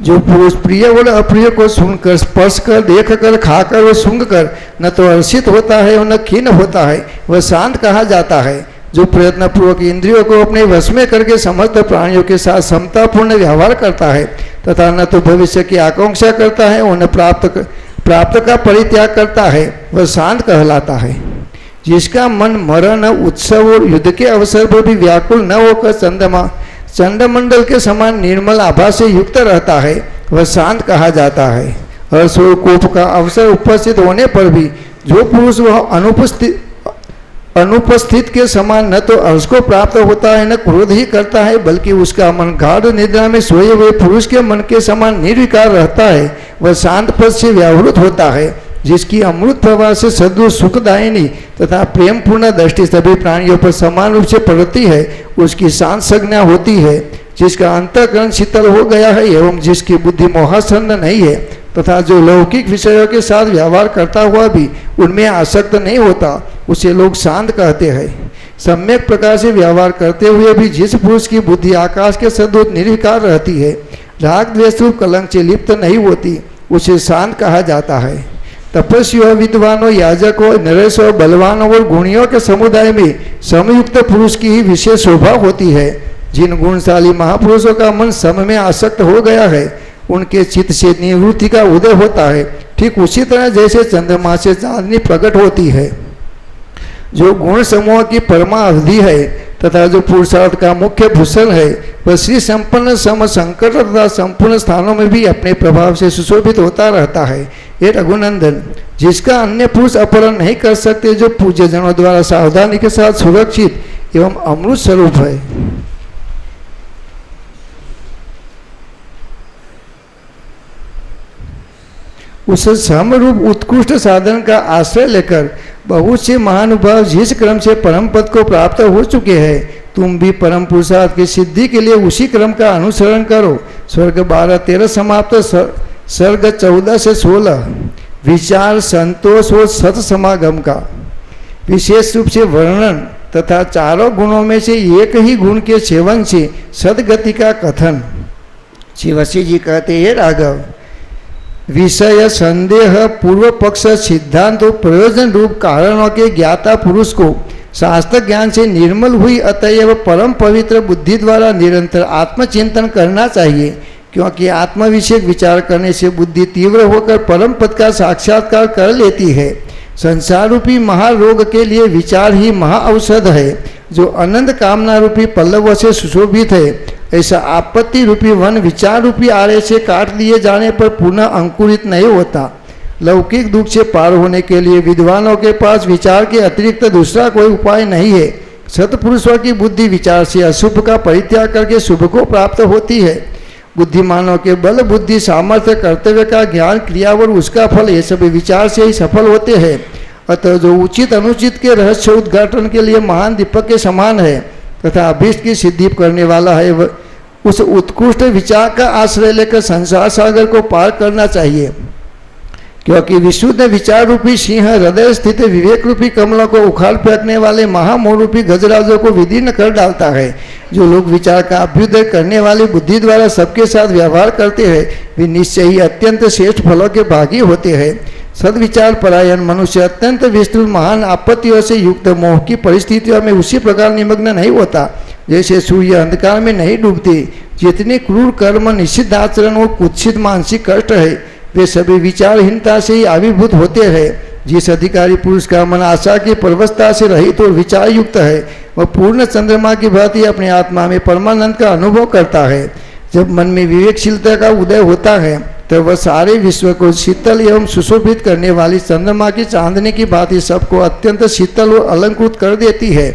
जो पुरुष प्रिय और अप्रिय को सुनकर, स्पर्श कर, देख कर, खाकर और सूंघ कर न तो हर्षित होता है और न खिन्न होता है, वह शांत कहा जाता है। जो प्रयत्न पूर्वक इंद्रियों को अपने वश में करके समस्त प्राणियों के साथ समतापूर्ण व्यवहार करता है तथा न तो भविष्य की आकांक्षा करता है और न प्राप्त का परित्याग करता है, वह शांत कहलाता है। जिसका मन मरण, उत्सव और युद्ध के अवसर पर भी व्याकुल न होकर चंद्रमंडल के समान निर्मल आभा से युक्त रहता है, वह शांत कहा जाता है। हर्ष और कोप का अवसर उपस्थित होने पर भी जो पुरुष वह अनुपस्थित के समान न तो हर्ष को प्राप्त होता है न क्रोध ही करता है, बल्कि उसका मन गाढ़ निद्रा में सोए हुए पुरुष के मन के समान निर्विकार रहता है, वह शांत पद से व्यावृत होता है। जिसकी अमृत प्रवाह से सदृढ़ सुखदायिनी तथा प्रेम पूर्ण दृष्टि सभी प्राणियों पर समान रूप से पड़ती है, उसकी शांत संज्ञा होती है। जिसका अंतःकरण शीतल हो गया है एवं जिसकी बुद्धि मोहासन्न नहीं है तथा जो लौकिक विषयों के साथ व्यवहार करता हुआ भी उनमें आसक्त नहीं होता, उसे लोग शांत कहते हैं। सम्यक प्रकार से व्यवहार करते हुए भी जिस पुरुष की बुद्धि आकाश के सदृश निर्विकार रहती है, राग द्वेष रूप कलंक से लिप्त नहीं होती, उसे शांत कहा जाता है। तपस्वियों, विद्वानों, याजकों, नरेशों, बलवानों और गुणियों के समुदाय में समयुक्त पुरुष की ही विशेष शोभा होती है। जिन गुणशाली महापुरुषों का मन सम में आसक्त हो गया है, उनके चित्त से निवृत्ति का उदय होता है, ठीक उसी तरह जैसे चंद्रमा से चांदनी प्रकट होती है। जो गुण समूह की परमा अवधि है तथा जो पुरुषार्थ का मुख्य भूषण है, वह श्री संपन्न सम संकट तथा संपूर्ण स्थानों में भी अपने प्रभाव से सुशोभित होता रहता है। ये रघुनंदन, जिसका अन्य पुरुष अपहरण नहीं कर सकते, जो पूज्य जनों द्वारा सावधानी के साथ सुरक्षित एवं अमृत स्वरूप है। उस समरूप उत्कृष्ट साधन का आश्रय लेकर बहुत से महानुभाव जिस क्रम से परम पद को प्राप्त हो चुके हैं, तुम भी परम पुरुषार्थ की सिद्धि के लिए उसी क्रम का अनुसरण करो। स्वर्ग 12-13 समाप्त, सर्ग 14 से 16 विचार, संतोष और सत समागम का विशेष रूप से वर्णन तथा चारों गुणों में से एक ही गुण के सेवन से सदगति का कथन। शिवसी जी कहते हैं, राघव, विषय, संदेह, पूर्व पक्ष, सिद्धांत और प्रयोजन रूप कारणों के ज्ञाता पुरुष को शास्त्र ज्ञान से निर्मल हुई अतएव परम पवित्र बुद्धि द्वारा निरंतर आत्मचिंतन करना चाहिए, क्योंकि आत्मविषयक विचार करने से बुद्धि तीव्र होकर परम पद का साक्षात्कार कर लेती है। संसार रूपी महारोग के लिए विचार ही महाऔषध है, जो अनंत कामना रूपी पल्लवों से सुशोभित है। ऐसा आपत्ति रूपी वन विचार रूपी आरे से काट लिए जाने पर पुनः अंकुरित नहीं होता। लौकिक दुख से पार होने के लिए विद्वानों के पास विचार के अतिरिक्त दूसरा कोई उपाय नहीं है। सत्पुरुषों की बुद्धि विचार से अशुभ का परित्याग करके शुभ को प्राप्त होती है। बुद्धिमानों के बल, बुद्धि, सामर्थ्य, कर्तव्य का ज्ञान, क्रिया और उसका फल, ये सभी विचार से ही सफल होते हैं। अतः जो उचित अनुचित के रहस्य उद्घाटन के लिए महान दीपक के समान है तथा अभीष्ट की सिद्धि करने वाला है, वह उस उत्कृष्ट विचार का आश्रय लेकर संसार सागर को पार करना चाहिए, क्योंकि विशुद्ध विचार रूपी सिंह हृदय स्थित विवेक रूपी कमलों को उखाड़ फेंकने वाले महामोह रूपी गजराजों को विदीर्ण कर डालता है। जो लोग विचार का अभ्युदय करने वाली बुद्धि द्वारा सबके साथ व्यवहार करते हैं, वे निश्चय ही अत्यंत श्रेष्ठ फलों के भागी होते हैं। सदविचार परायण मनुष्य अत्यंत विस्तृत महान आपत्तियों से युक्त मोह की परिस्थितियों में उसी प्रकार निमग्न नहीं होता जैसे सूर्य अंधकार में नहीं डूबते। जितने क्रूर कर्म, निषिद्ध आचरण और कुत्सित मानसिक कष्ट है, वे सभी विचारहीनता से ही आविर्भूत होते हैं। जिस अधिकारी पुरुष का मन आशा की परवस्था से रहित और विचार युक्त है, वह पूर्ण चंद्रमा की भांति अपने आत्मा में परमानंद का अनुभव करता है। जब मन में विवेकशीलता का उदय होता है, तब वह सारे विश्व को शीतल एवं सुशोभित करने वाली चंद्रमा की चांदनी की भांति सबको अत्यंत शीतल और अलंकृत कर देती है।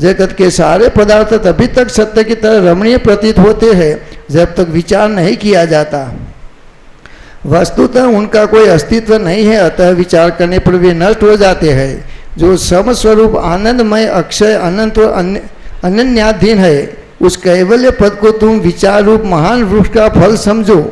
जगत के सारे पदार्थ तभी तक सत्य की तरह रमणीय प्रतीत होते हैं जब तक विचार नहीं किया जाता। वस्तुतः उनका कोई अस्तित्व नहीं है, अतः विचार करने पर वे नष्ट हो जाते हैं। जो समस्वरूप आनंदमय, अक्षय, अनंत और अनन्याधीन है, उस कैवल्य पद को तुम विचार रूप महान वृक्ष का फल समझो,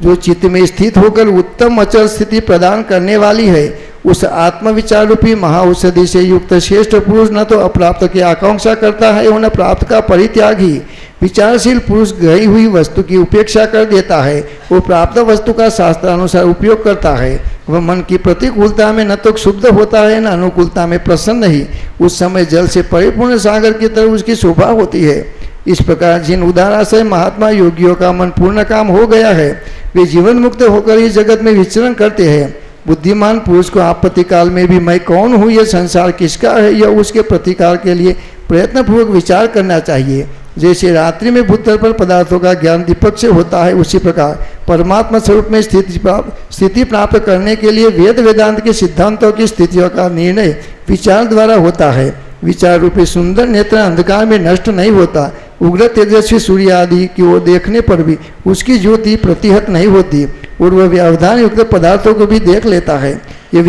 जो चित्त में स्थित होकर उत्तम अचल स्थिति प्रदान करने वाली है। उस आत्मविचार रूपी महाऔषधि से युक्त श्रेष्ठ पुरुष न तो अप्राप्त की आकांक्षा करता है और न प्राप्त का परित्यागी। विचारशील पुरुष गई हुई वस्तु की उपेक्षा कर देता है, वो प्राप्त वस्तु का शास्त्रानुसार उपयोग करता है। वह मन की प्रतिकूलता में न तो क्षुब्ध होता है न अनुकूलता में प्रसन्न ही। उस समय जल से परिपूर्ण सागर की तरह उसकी शोभा होती है। इस प्रकार जिन उदाराशय महात्मा योगियों का मन पूर्ण काम हो गया है, वे जीवन मुक्त होकर इस जगत में विचरण करते हैं। बुद्धिमान पुरुष को आपत्ति काल में भी मैं कौन हूँ, यह संसार किसका है, यह उसके प्रतिकार के लिए प्रयत्नपूर्वक विचार करना चाहिए। जैसे रात्रि में भूतल पर पदार्थों का ज्ञान दीपक से होता है, उसी प्रकार परमात्मा स्वरूप में स्थिति प्राप्त करने के लिए वेद वेदांत के सिद्धांतों की स्थितियों का निर्णय विचार द्वारा होता है। विचार रूपी सुंदर नेत्र अंधकार में नष्ट नहीं होता। उग्र तेजस्वी सूर्य आदि की ओर देखने पर भी उसकी ज्योति प्रतिहत नहीं होती और वह व्यवधान युक्त पदार्थों को भी देख लेता है। ये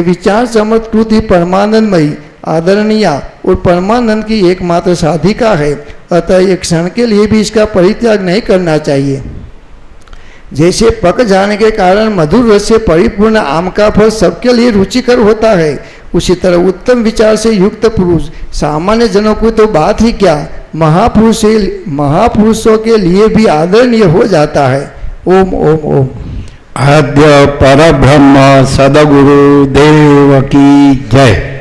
विचार समकृति परमानंदमयी, आदरणीय और परमानंद की एकमात्र साधिका है। अतः एक क्षण के लिए भी इसका परित्याग नहीं करना चाहिए। जैसे पक जाने के कारण मधुर रस से परिपूर्ण आम का फल सबके लिए रुचिकर होता है, उसी तरह उत्तम विचार से युक्त पुरुष सामान्य जनों को तो बात ही क्या, महापुरुषों के लिए भी आदरणीय हो जाता है। ओम ओम ओम। आद्य परब्रह्म सदगुरु देव की जय।